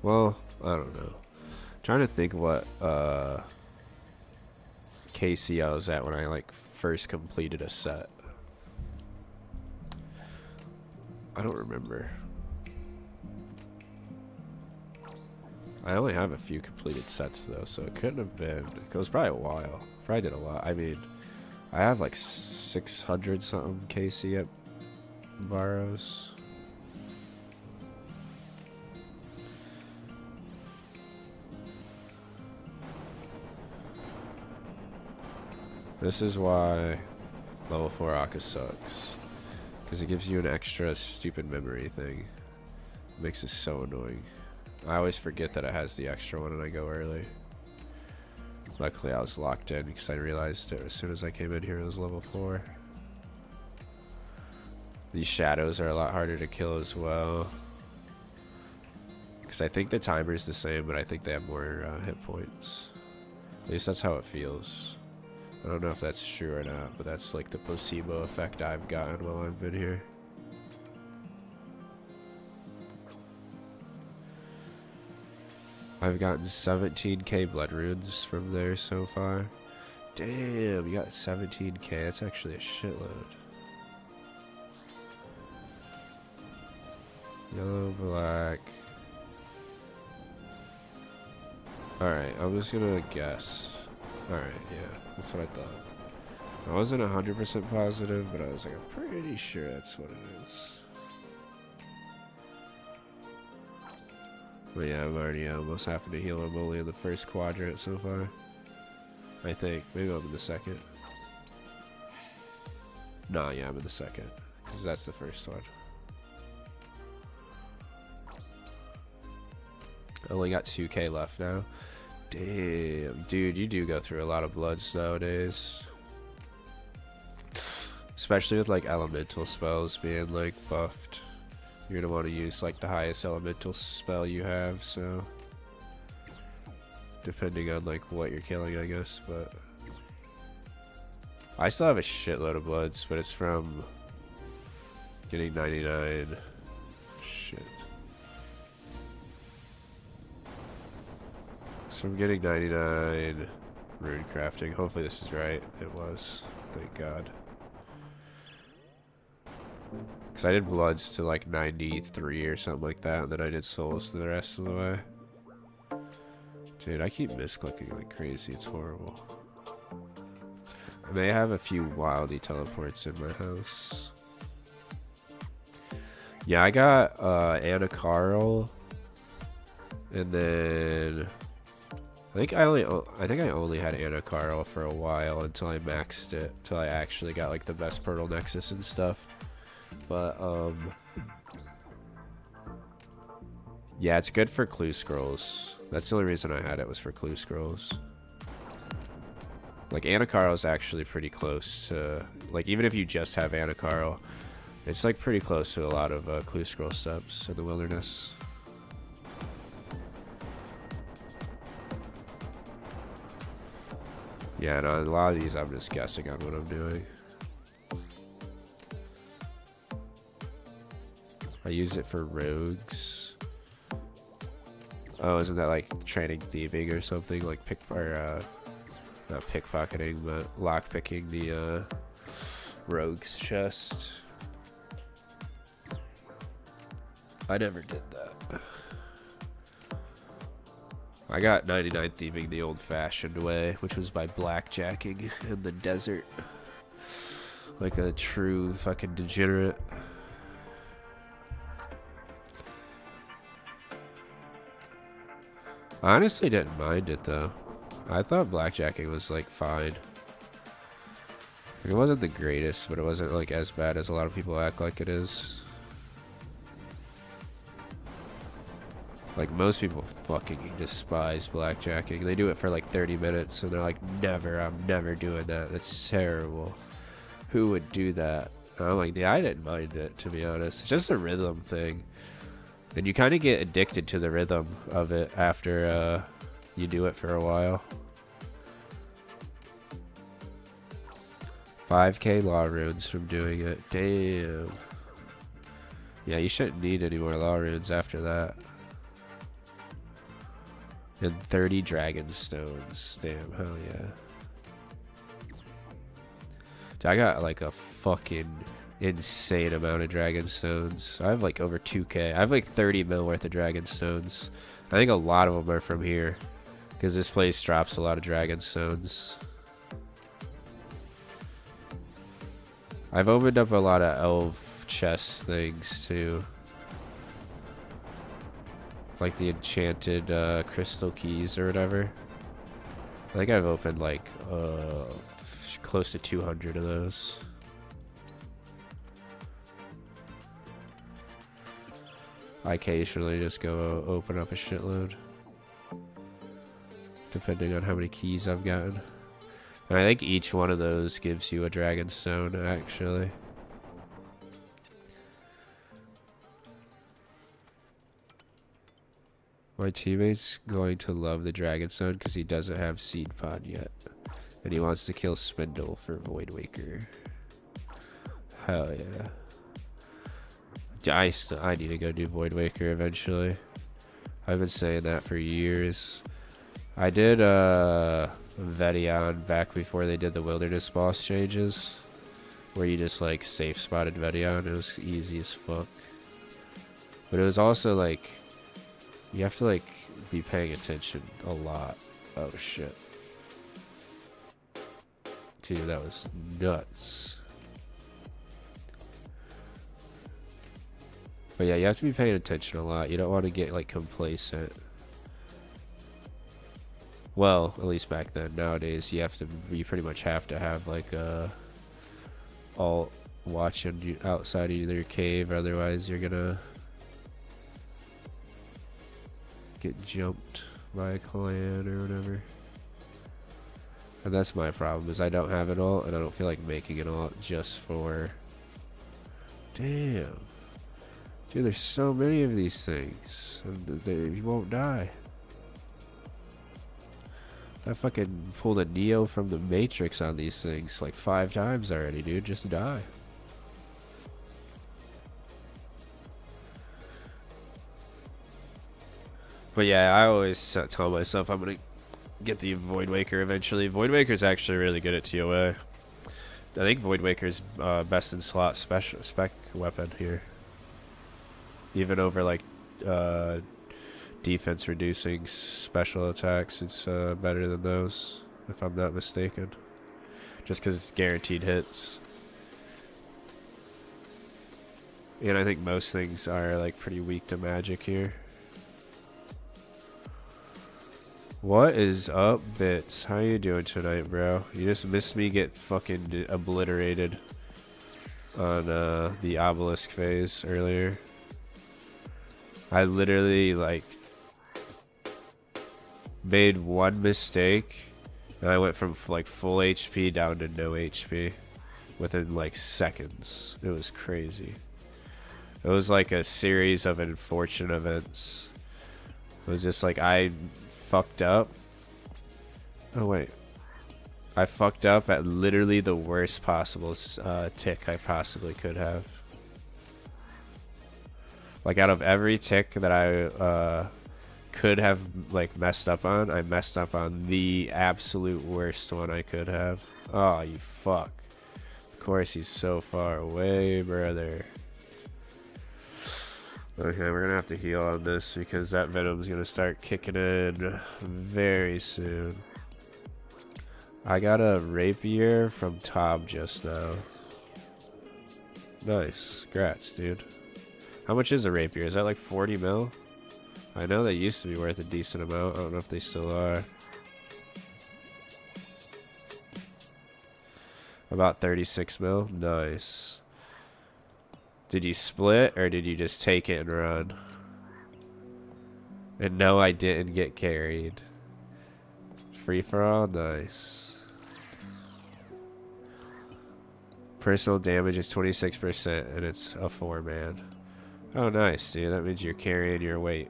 Well, I don't know. I'm trying to think what KC I was at when I like first completed a set. I don't remember. I only have a few completed sets though, so it couldn't have been. It was probably a while. Probably did a lot. I mean, I have like 600 something KC at borrows. This is why Level 4 Akka sucks. Because it gives you an extra stupid memory thing. It makes it so annoying. I always forget that it has the extra one and I go early. Luckily I was locked in because I realized it as soon as I came in here it was level 4. These shadows are a lot harder to kill as well. Because I think the timer is the same, but I think they have more hit points. At least that's how it feels. I don't know if that's true or not, but that's like the placebo effect I've gotten while I've been here. I've gotten 17k blood runes from there so far. Damn, you got 17k. That's actually a shitload. Yellow, black. Alright, I'm just gonna guess. Alright, yeah, that's what I thought. I wasn't 100% positive, but I was like, I'm pretty sure that's what it is. But yeah, I'm already almost having to heal. I'm only in the first quadrant so far. I think. Maybe I'm in the second. Nah, yeah, I'm in the second. Because that's the first one. I only got 2k left now. Damn, dude, you do go through a lot of bloods nowadays. Especially with like elemental spells being like buffed. You're gonna want to use like the highest elemental spell you have, so depending on like what you're killing, I guess. But I still have a shitload of bloods, but it's from getting 99. Shit. It's from getting 99 rune crafting. Hopefully this is right. It was. Thank God. Because I did bloods to like 93 or something like that, and then I did souls the rest of the way. Dude, I keep misclicking like crazy. It's horrible. I may have a few wildy teleports in my house. Yeah, I got Anna Carl, and then I think I only had Anna Carl for a while until I maxed it, until I actually got like the best Portal Nexus and stuff. But yeah, it's good for clue scrolls. That's the only reason I had it, was for clue scrolls. Like Anna Carl is actually pretty close to, like, even if you just have Anna Carl, it's like pretty close to a lot of clue scroll steps in the wilderness. Yeah, no, a lot of these I'm just guessing on what I'm doing. I use it for rogues. Oh, isn't that like training thieving or something? Like not pickpocketing, but lockpicking the rogue's chest. I never did that. I got 99 thieving the old-fashioned way, which was by blackjacking in the desert. Like a true fucking degenerate. I honestly didn't mind it though. I thought blackjacking was like fine. It wasn't the greatest, but it wasn't like as bad as a lot of people act like it is. Like most people fucking despise blackjacking. They do it for like 30 minutes and they're like, never, I'm never doing that. That's terrible. Who would do that? And I'm like, yeah, I didn't mind it, to be honest. It's just a rhythm thing. And you kind of get addicted to the rhythm of it after you do it for a while. 5k law runes from doing it. Damn. Yeah, you shouldn't need any more law runes after that. And 30 dragon stones. Damn, hell yeah. Dude, I got like a fucking insane amount of dragon stones. I have like over 2k. I have like 30 mil worth of dragon stones. I think a lot of them are from here, because this place drops a lot of dragon stones. I've opened up a lot of elf chest things too, like the enchanted crystal keys or whatever. I think I've opened like close to 200 of those. I occasionally just go open up a shitload, depending on how many keys I've gotten. And I think each one of those gives you a dragon stone, actually. My teammate's going to love the dragon stone because he doesn't have seed pod yet. And he wants to kill Spindle for Void Waker. Hell yeah. I need to go do Void Waker eventually. I've been saying that for years. I did Vedion back before they did the wilderness boss changes, where you just like safe spotted Vedion. It was easy as fuck. But it was also like, you have to like be paying attention a lot. Oh shit. Dude, that was nuts. But yeah, you have to be paying attention a lot. You don't want to get like complacent. Well, at least back then. Nowadays, you pretty much have to have like all watching outside of your cave, otherwise you're gonna get jumped by a clan or whatever. And that's my problem, is I don't have it all, and I don't feel like making it all just for... Damn. Dude, there's so many of these things, and you won't die. I fucking pulled a Neo from the Matrix on these things like 5 times already, dude. Just die. But yeah, I always tell myself I'm gonna get the Void Waker eventually. Void Waker's actually really good at TOA. I think Void Waker's best in slot spec weapon here. Even over like defense reducing special attacks, it's better than those, if I'm not mistaken. Just because it's guaranteed hits. And I think most things are like pretty weak to magic here. What is up, Bits? How you doing tonight, bro? You just missed me get fucking obliterated on the obelisk phase earlier. I literally like made one mistake and I went from like full HP down to no HP within like seconds. It was crazy. It was like a series of unfortunate events. It was just like I fucked up. Oh wait. I fucked up at literally the worst possible tick I possibly could have. Like out of every tick that I could have like messed up on, I messed up on the absolute worst one I could have. Oh, you fuck. Of course he's so far away, brother. Okay, we're gonna have to heal on this because that Venom's gonna start kicking in very soon. I got a rapier from Tom just now. Nice. Congrats, dude. How much is a rapier? Is that like 40 mil? I know they used to be worth a decent amount. I don't know if they still are. About 36 mil? Nice. Did you split or did you just take it and run? And no, I didn't get carried. Free for all? Nice. Personal damage is 26% and it's a 4-man. Oh, nice, dude. That means you're carrying your weight.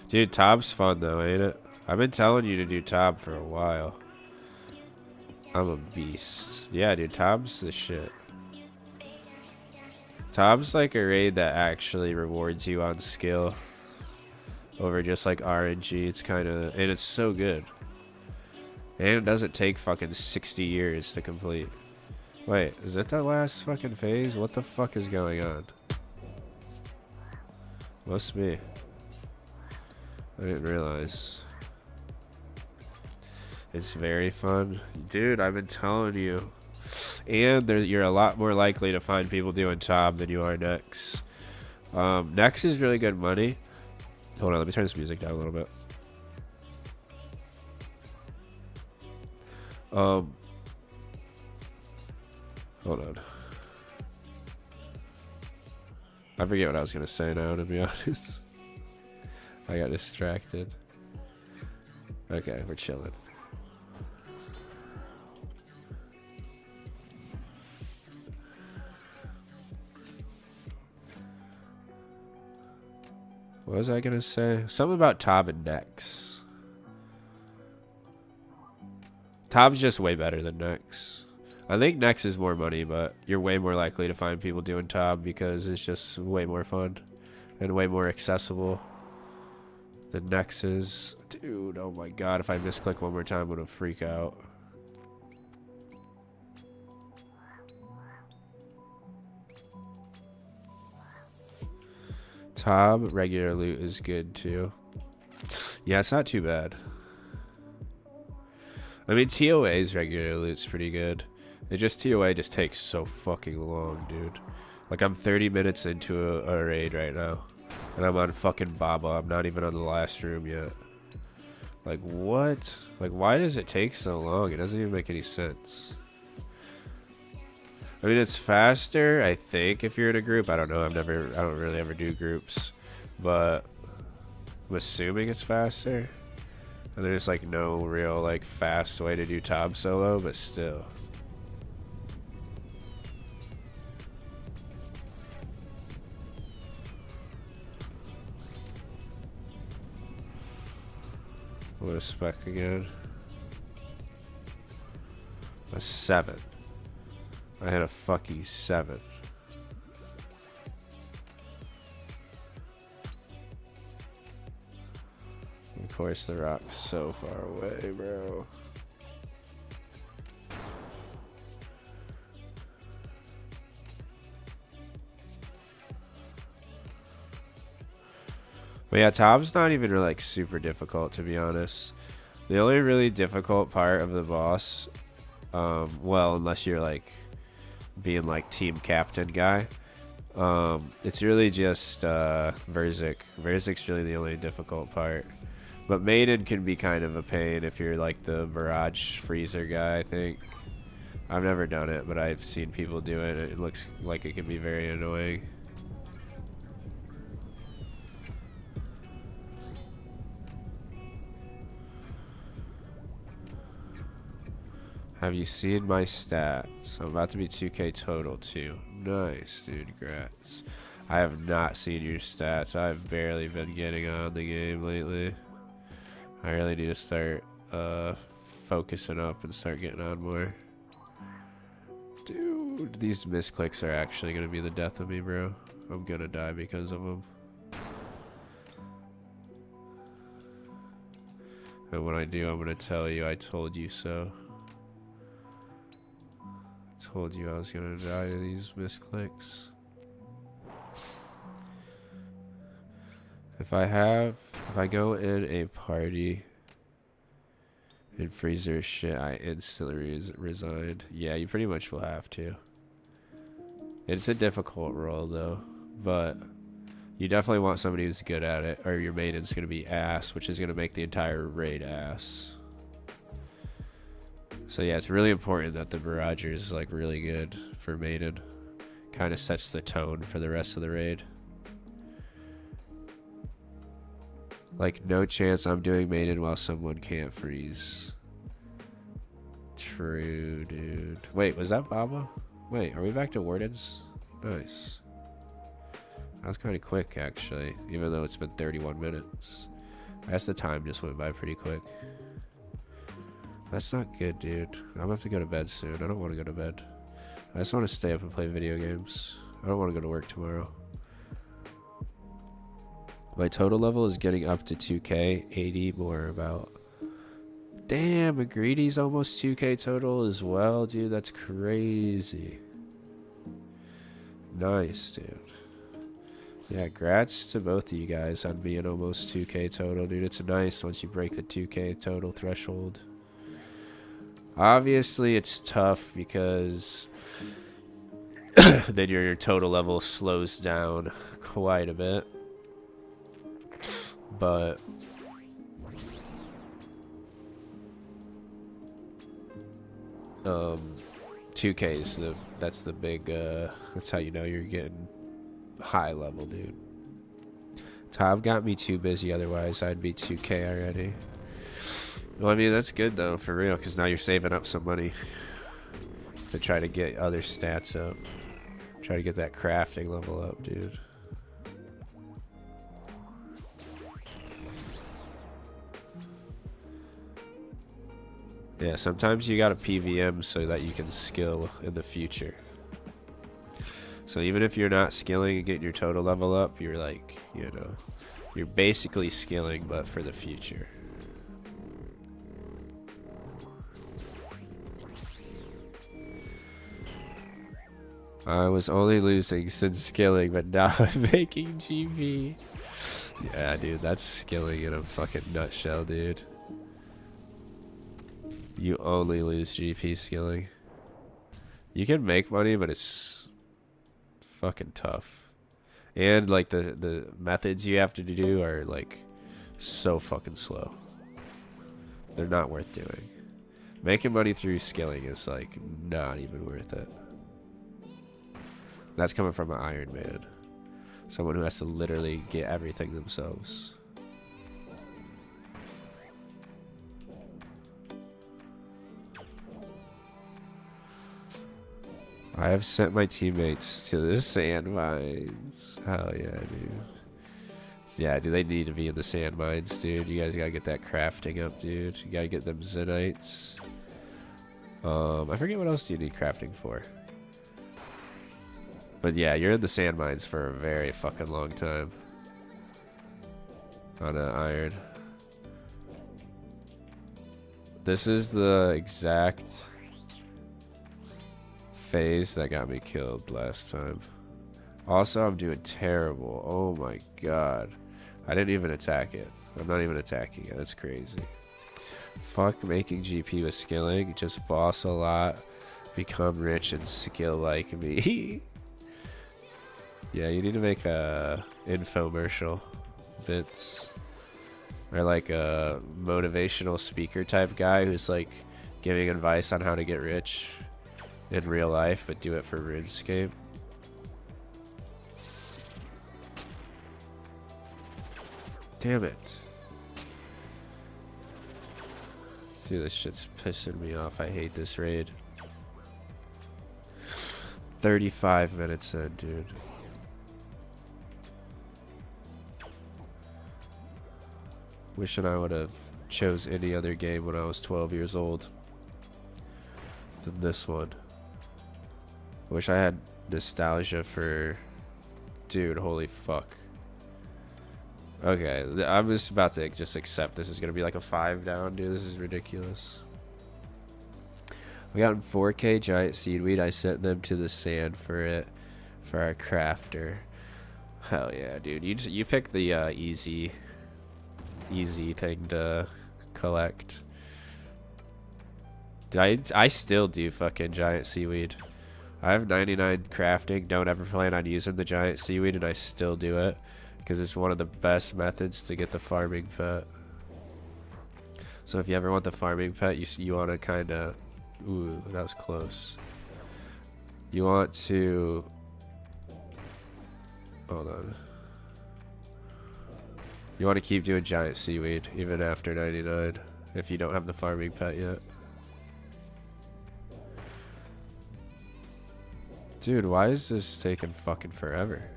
Dude, Tob's fun though, ain't it? I've been telling you to do Tob for a while. I'm a beast. Yeah, dude, Tob's the shit. Tob's like a raid that actually rewards you on skill over just like RNG. It's kind of, and it's so good. And it doesn't take fucking 60 years to complete. Wait, is it that last fucking phase? What the fuck is going on? Must be. I didn't realize. It's very fun. Dude, I've been telling you. And you're a lot more likely to find people doing Tob than you are Nex. Nex is really good money. Hold on, let me turn this music down a little bit. Hold on. I forget what I was gonna say now, to be honest. I got distracted. Okay, we're chilling. What was I gonna say? Something about Tob and Nex. Tob's just way better than Nex. I think Nex is more money, but you're way more likely to find people doing Tob because it's just way more fun and way more accessible than Nex is. Dude, oh my god, if I misclick one more time, I'm gonna freak out. Tob, regular loot is good too. Yeah, it's not too bad. I mean, TOA's regular loot's pretty good. It just, TOA just takes so fucking long, dude. Like, I'm 30 minutes into a raid right now. And I'm on fucking Baba. I'm not even on the last room yet. Like, what? Like, why does it take so long? It doesn't even make any sense. I mean, it's faster, I think, if you're in a group. I don't know. I don't really ever do groups. But I'm assuming it's faster. And there's, like, no real, like, fast way to do Tob solo, but still. What a spec again? A 7. I had a fucking 7. Of course, the rock's so far away, bro. But yeah, Tob's not even like super difficult, to be honest. The only really difficult part of the boss, well, unless you're like being like team captain guy, it's really just Verzik. Verzik's really the only difficult part. But Maiden can be kind of a pain if you're like the barrage freezer guy, I think. I've never done it, but I've seen people do it. It looks like it can be very annoying. Have you seen my stats? I'm about to be 2K total too. Nice, dude. Congrats. I have not seen your stats. I've barely been getting on the game lately. I really need to start focusing up and start getting on more. Dude, these misclicks are actually going to be the death of me, bro. I'm going to die because of them. And when I do, I'm going to tell you I told you so. Told you I was gonna die to these misclicks. If I go in a party and freezer shit, I instantly resigned. Yeah, you pretty much will have to. It's a difficult role though, but you definitely want somebody who's good at it, or your maiden's gonna be ass, which is gonna make the entire raid ass. So yeah, it's really important that the Barrager is like really good for Maiden. Kind of sets the tone for the rest of the raid. Like, no chance I'm doing Maiden while someone can't freeze. True, dude. Wait, was that Baba? Wait, are we back to Wardens? Nice. That was kind of quick, actually, even though it's been 31 minutes. I guess the time just went by pretty quick. That's not good, dude. I'm gonna have to go to bed soon. I don't want to go to bed. I just want to stay up and play video games. I don't want to go to work tomorrow. My total level is getting up to 2K. 80 more about. Damn, McGreedy's almost 2K total as well, dude. That's crazy. Nice, dude. Yeah, grats to both of you guys on being almost 2K total, dude. It's nice once you break the 2K total threshold. Obviously, it's tough because then your total level slows down quite a bit. But 2K is that's the big that's how you know you're getting high level, dude. Tom got me too busy, otherwise I'd be 2K already. Well, I mean, that's good though, for real, because now you're saving up some money to try to get other stats up. Try to get that crafting level up, dude. Yeah, sometimes you gotta PVM so that you can skill in the future. So even if you're not skilling and getting your total level up, you're like, you know, you're basically skilling, but for the future. I was only losing since skilling, but now I'm making GP. Yeah, dude, that's skilling in a fucking nutshell, dude. You only lose GP skilling. You can make money, but it's fucking tough. And like the methods you have to do are like so fucking slow. They're not worth doing. Making money through skilling is like not even worth it. That's coming from an Iron Man. Someone who has to literally get everything themselves. I have sent my teammates to the sand mines. Hell yeah, dude. Yeah, dude, they need to be in the sand mines, dude. You guys gotta get that crafting up, dude. You gotta get them Zenites. I forget what else do you need crafting for. But yeah, you're in the sand mines for a very fucking long time. On an iron. This is the exact phase that got me killed last time. Also, I'm doing terrible. Oh my god. I didn't even attack it. I'm not even attacking it. That's crazy. Fuck making GP with skilling. Just boss a lot. Become rich and skill like me. Yeah, you need to make a infomercial. Bits. Or like a motivational speaker type guy who's like giving advice on how to get rich in real life, but do it for Runescape. Damn it. Dude, this shit's pissing me off. I hate this raid. 35 minutes in, dude. Wishing I would have chose any other game when I was 12 years old than this one. I wish I had nostalgia for... Dude, holy fuck. Okay, I'm just about to just accept this is going to be like a 5 down, dude. This is ridiculous. We got 4K giant seedweed. I sent them to the sand for it, for our crafter. Hell yeah, dude. You pick the easy thing to collect. Dude, I still do fucking giant seaweed. I have 99 crafting. Don't ever plan on using the giant seaweed, and I still do it because it's one of the best methods to get the farming pet. So if you ever want the farming pet, you want to kind of... Ooh, that was close. You want to... Hold on. You want to keep doing giant seaweed even after 99 if you don't have the farming pet yet. Dude, why is this taking fucking forever?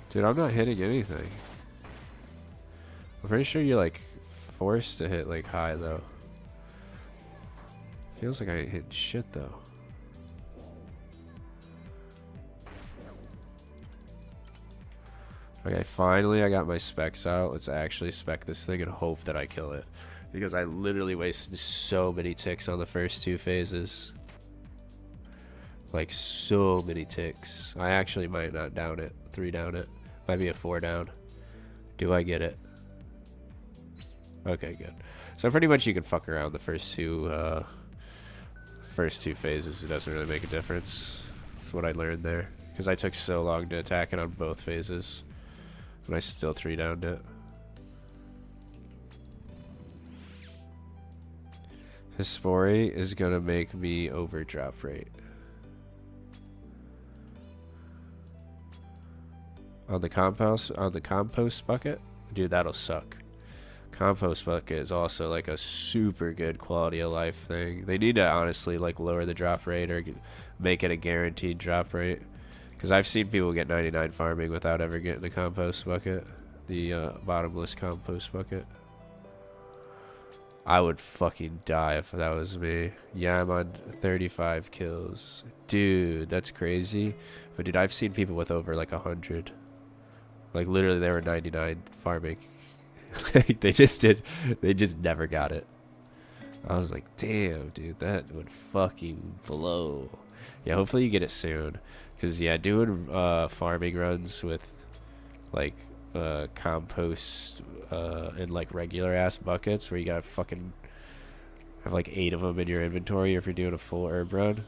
Dude, I'm not hitting anything. I'm pretty sure you're like forced to hit like high though. Feels like I ain't hitting shit though. Okay, finally I got my specs out. Let's actually spec this thing and hope that I kill it. Because I literally wasted so many ticks on the first 2 phases. Like so many ticks. I actually might not down it. 3 down it. Might be a 4 down. Do I get it? Okay, good. So pretty much you can fuck around the first two phases. It doesn't really make a difference. That's what I learned there. Because I took so long to attack it on both phases. And I still 3 downed it. Hispori is gonna make me over drop rate. On the compost bucket? Dude, that'll suck. Compost bucket is also like a super good quality of life thing. They need to honestly like lower the drop rate or make it a guaranteed drop rate. Because I've seen people get 99 farming without ever getting a compost bucket. The bottomless compost bucket. I would fucking die if that was me. Yeah, I'm on 35 kills. Dude, that's crazy. But dude, I've seen people with over like 100. Like literally they were 99 farming. Like they just never got it. I was like, damn, dude, that would fucking blow. Yeah, hopefully you get it soon. Cause yeah, doing farming runs with like compost and like regular ass buckets where you gotta fucking have like 8 of them in your inventory if you're doing a full herb run.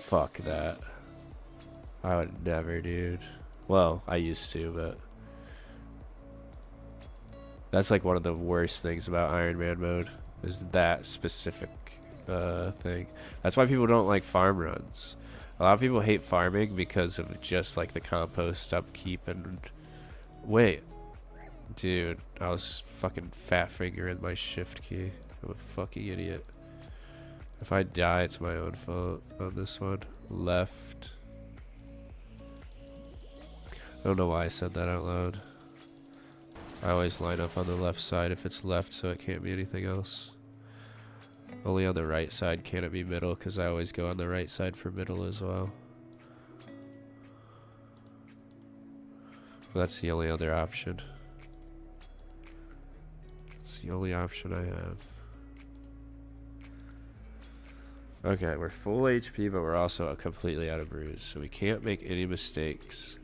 Fuck that. I would never, dude. Well, I used to, but that's like one of the worst things about Iron Man mode is that specific thing. That's why people don't like farm runs. A lot of people hate farming because of just like the compost upkeep and wait, dude, I was fucking fat fingering my shift key. I'm a fucking idiot. If I die, it's my own fault on this one. Left. I don't know why I said that out loud. I always line up on the left side if it's left, so it can't be anything else. Only on the right side can it be middle, because I always go on the right side for middle as well. That's the only other option. It's the only option I have. Okay, we're full HP, but we're also completely out of brews, so we can't make any mistakes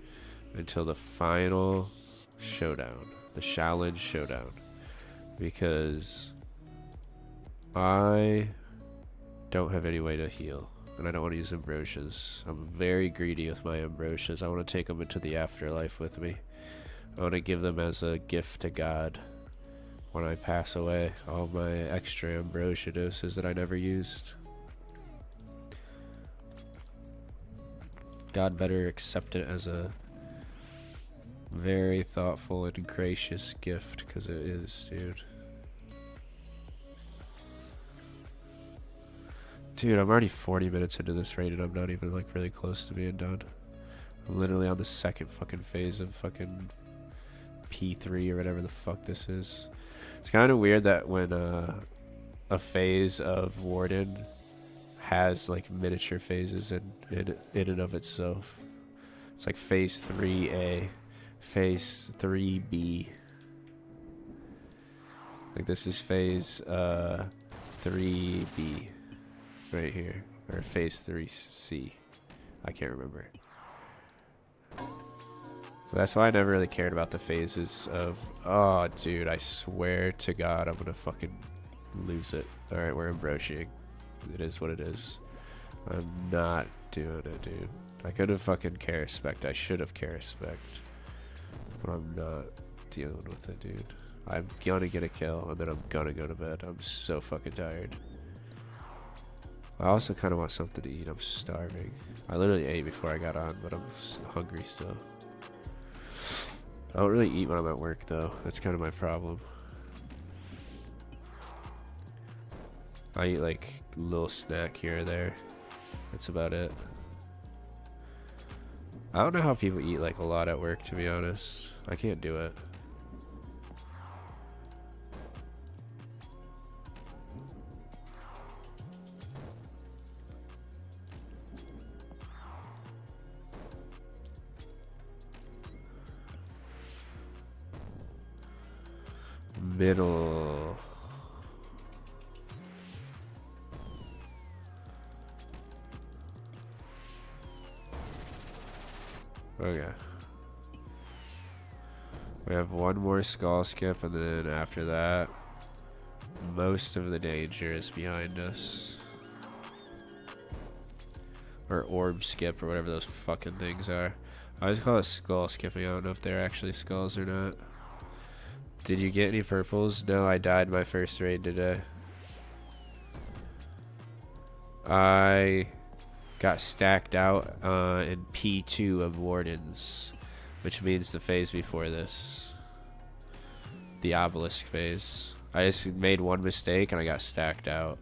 until the final showdown, the challenge showdown, because I don't have any way to heal, and I don't want to use ambrosias. I'm very greedy with my ambrosias. I want to take them into the afterlife with me. I want to give them as a gift to God when I pass away, all my extra ambrosia doses that I never used. God better accept it as a very thoughtful and gracious gift, because it is, dude. Dude, I'm already 40 minutes into this raid and I'm not even like really close to being done. I'm literally on the second fucking phase of fucking P3 or whatever the fuck this is. It's kind of weird that when a phase of Warden has like miniature phases in and of itself. It's like phase 3A, phase 3B. Like this is phase 3B right here, or phase 3C. I can't remember. That's why I never really cared about the phases of, oh dude, I swear to God I'm gonna fucking lose it. Alright, we're embroshing. It is what it is. I'm not doing it, dude. I could have fucking care respect. I should have care respect. But I'm not dealing with it, dude. I'm gonna get a kill and then I'm gonna go to bed. I'm so fucking tired. I also kind of want something to eat. I'm starving. I literally ate before I got on, but I'm hungry still. I don't really eat when I'm at work, though. That's kind of my problem. I eat like a little snack here or there. That's about it. I don't know how people eat like a lot at work, to be honest. I can't do it. Middle. Okay. We have one more skull skip, and then after that, most of the danger is behind us. Or orb skip, or whatever those fucking things are. I always call it skull skipping. I don't know if they're actually skulls or not. Did you get any purples? No, I died my first raid today. I got stacked out in P2 of Wardens, which means the phase before this. The obelisk phase. I just made one mistake and I got stacked out.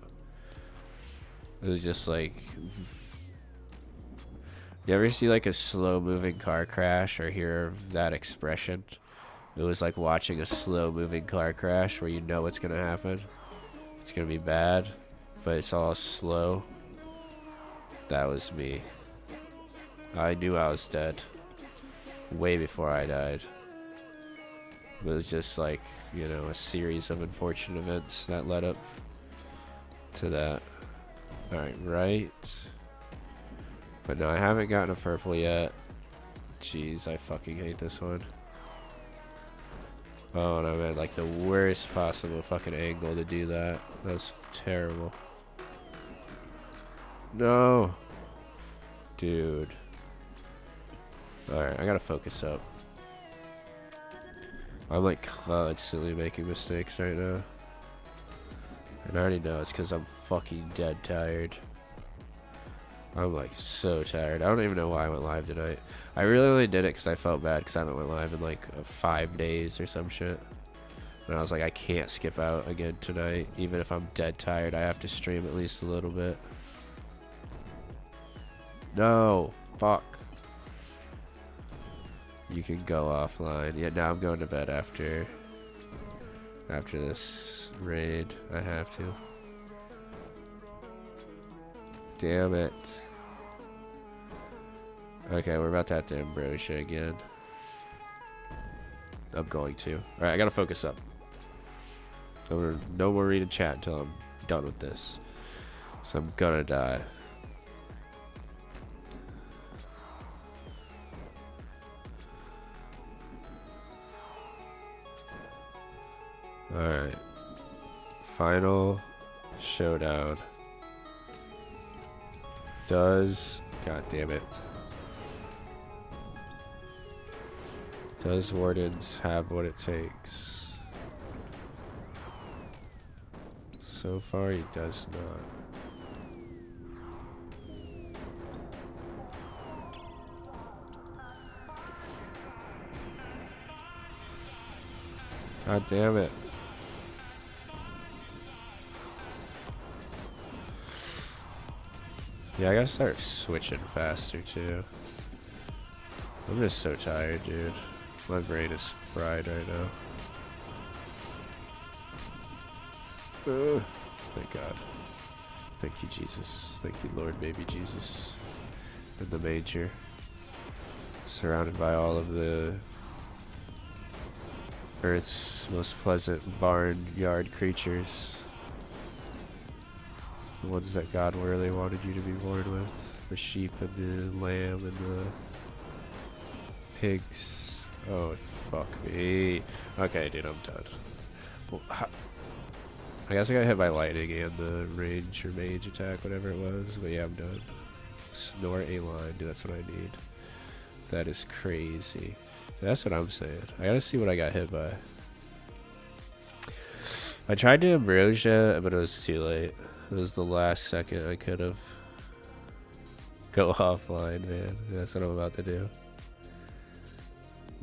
It was just like... You ever see like a slow moving car crash or hear that expression? It was like watching a slow moving car crash where you know what's gonna happen. It's gonna be bad, but it's all slow. That was me. I knew I was dead way before I died. It was just like, you know, a series of unfortunate events that led up to that. Alright, right. But no, I haven't gotten a purple yet. Jeez, I fucking hate this one. Oh no, man, like the worst possible fucking angle to do that. That was terrible. No. Dude. Alright, I gotta focus up. I'm like constantly making mistakes right now. And I already know it's because I'm fucking dead tired. I'm like so tired. I don't even know why I went live tonight. I really only did it because I felt bad because I haven't went live in like 5 days or some shit. And I was like, I can't skip out again tonight. Even if I'm dead tired, I have to stream at least a little bit. No. Fuck. You can go offline. Yeah, now I'm going to bed after this raid. I have to. Damn it. Okay, we're about to have to ambrosia again. I'm going to. Alright, I gotta focus up. No more reading chat until I'm done with this. So I'm gonna die. Alright. Final showdown. God damn it. Does Wardens have what it takes? So far, he does not. God damn it. Yeah, I gotta start switching faster too. I'm just so tired, dude. My brain is fried right now. Thank God. Thank you, Jesus. Thank you, Lord, baby Jesus. In the manger. Surrounded by all of the Earth's most pleasant barnyard creatures. The ones that God really wanted you to be born with. The sheep and the lamb and the pigs. Oh, fuck me. Okay, dude, I'm done. Well, I guess I got hit by lightning and the range or mage attack, whatever it was. But yeah, I'm done. Snort a line, dude, that's what I need. That is crazy. That's what I'm saying. I gotta see what I got hit by. I tried to ambrosia, but it was too late. It was the last second I could have. Go offline, man. That's what I'm about to do.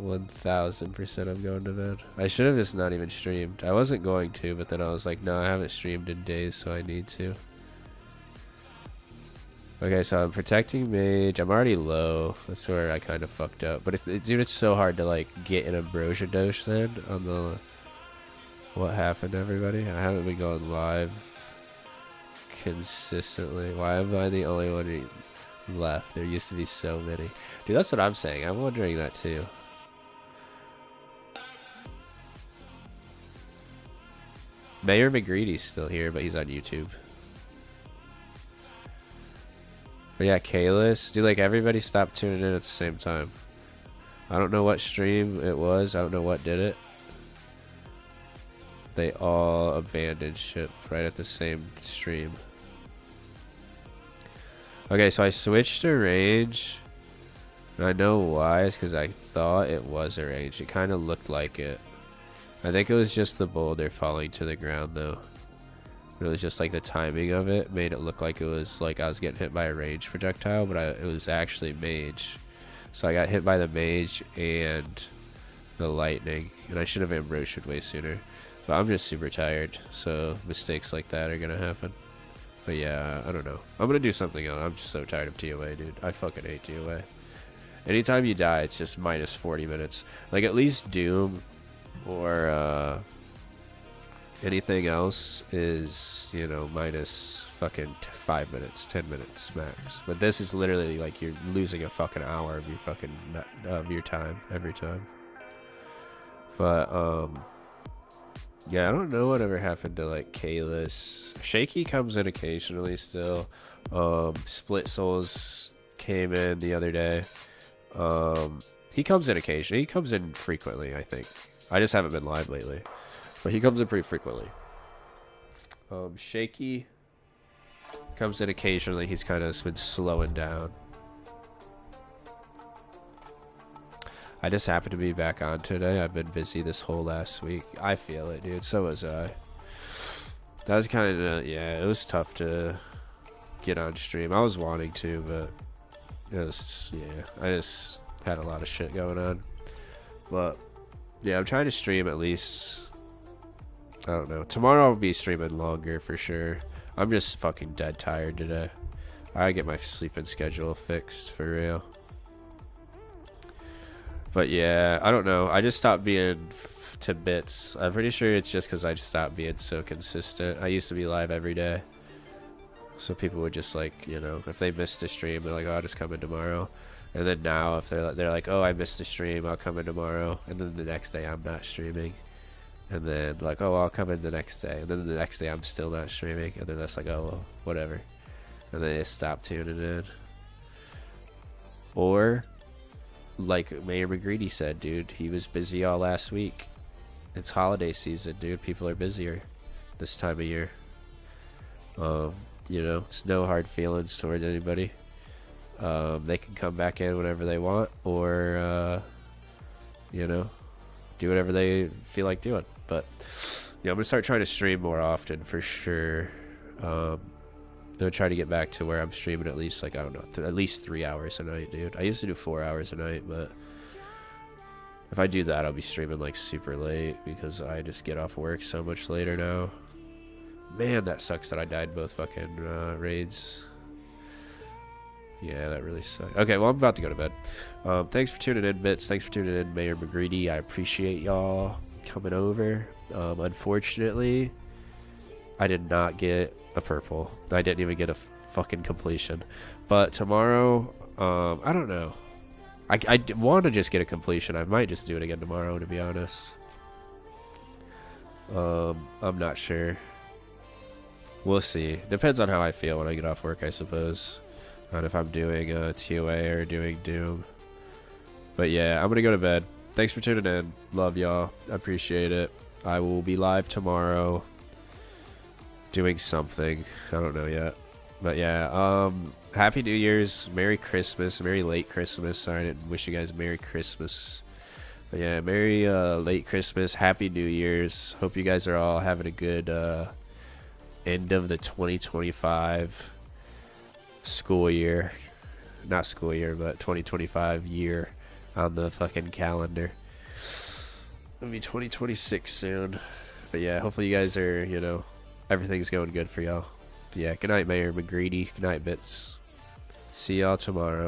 1000% I'm going to bed. I should have just not even streamed. I wasn't going to, but then I was like, no, I haven't streamed in days, so I need to. Okay, so I'm protecting mage. I'm already low. That's where I kind of fucked up. But dude, it's so hard to like get an ambrosia dose then on the... What happened, everybody? I haven't been going live consistently. Why am I the only one left? There used to be so many. Dude, that's what I'm saying. I'm wondering that too. Mayor McGreedy's still here, but he's on YouTube. But yeah, Kalis. Dude, like everybody stopped tuning in at the same time. I don't know what stream it was. I don't know what did it. They all abandoned ship right at the same stream. Okay, so I switched to range. And I know why. It's because I thought it was a range. It kind of looked like it. I think it was just the boulder falling to the ground, though. It was just like the timing of it made it look like it was like I was getting hit by a range projectile, but it was actually mage. So I got hit by the mage and the lightning, and I should have ambrosia way sooner. But I'm just super tired, so mistakes like that are gonna happen. But yeah, I don't know. I'm gonna do something else. I'm just so tired of TOA, dude. I fucking hate TOA. Anytime you die, it's just minus 40 minutes. Like, at least Doom or anything else is, you know, minus fucking 5 minutes, 10 minutes max. But this is literally like you're losing a fucking hour of your fucking of your time every time. But yeah, I don't know whatever happened to like Kalis. Shaky comes in occasionally still. Split Souls came in the other day. He comes in occasionally. He comes in frequently, I think. I just haven't been live lately, but he comes in pretty frequently. Shaky comes in occasionally. He's kind of been slowing down. I just happened to be back on today. I've been busy this whole last week. I feel it, dude. So was I. That was kind of, yeah, it was tough to get on stream. I was wanting to, but it was, yeah, I just had a lot of shit going on. But yeah, I'm trying to stream at least, I don't know. Tomorrow I'll be streaming longer for sure. I'm just fucking dead tired today. I gotta get my sleeping schedule fixed for real. But yeah, I don't know. I just stopped being to bits. I'm pretty sure it's just because I just stopped being so consistent. I used to be live every day. So people would just like, you know, if they missed the stream, they're like, oh, I'll just come in tomorrow. And then now if they're like, oh, I missed the stream, I'll come in tomorrow. And then the next day I'm not streaming. And then like, oh, I'll come in the next day. And then the next day I'm still not streaming. And then that's like, oh, well, whatever. And then they just stop tuning in. Or like Mayor McGreedy said, dude, he was busy all last week. It's holiday season, dude. People are busier this time of year. You know, it's no hard feelings towards anybody. They can come back in whenever they want, or you know, do whatever they feel like doing. But yeah, I'm gonna start trying to stream more often for sure. I'm gonna try to get back to where I'm streaming at least, like, I don't know, at least 3 hours a night, dude. I used to do 4 hours a night, but if I do that, I'll be streaming like super late because I just get off work so much later now. Man, that sucks that I died both fucking raids. Yeah, that really sucks. Okay, well, I'm about to go to bed. Thanks for tuning in, Bits. Thanks for tuning in, Mayor McGreedy. I appreciate y'all coming over. Unfortunately, I did not get a purple. I didn't even get a fucking completion. But tomorrow, I don't know. I want to just get a completion. I might just do it again tomorrow, to be honest. I'm not sure. We'll see. Depends on how I feel when I get off work, I suppose. On if I'm doing TOA or doing Doom. But yeah, I'm going to go to bed. Thanks for tuning in. Love y'all. I appreciate it. I will be live tomorrow doing something. I don't know yet. But yeah, Happy New Year's. Merry Christmas. Merry late Christmas. Sorry, I didn't wish you guys Merry Christmas. But yeah, Merry late Christmas. Happy New Year's. Hope you guys are all having a good end of the 2025 school year. Not school year, but 2025 year on the fucking calendar. It'll be 2026 soon. But yeah, hopefully you guys are, you know, everything's going good for y'all. But yeah, good night, Mayor McGreedy. Good night, Bits. See y'all tomorrow.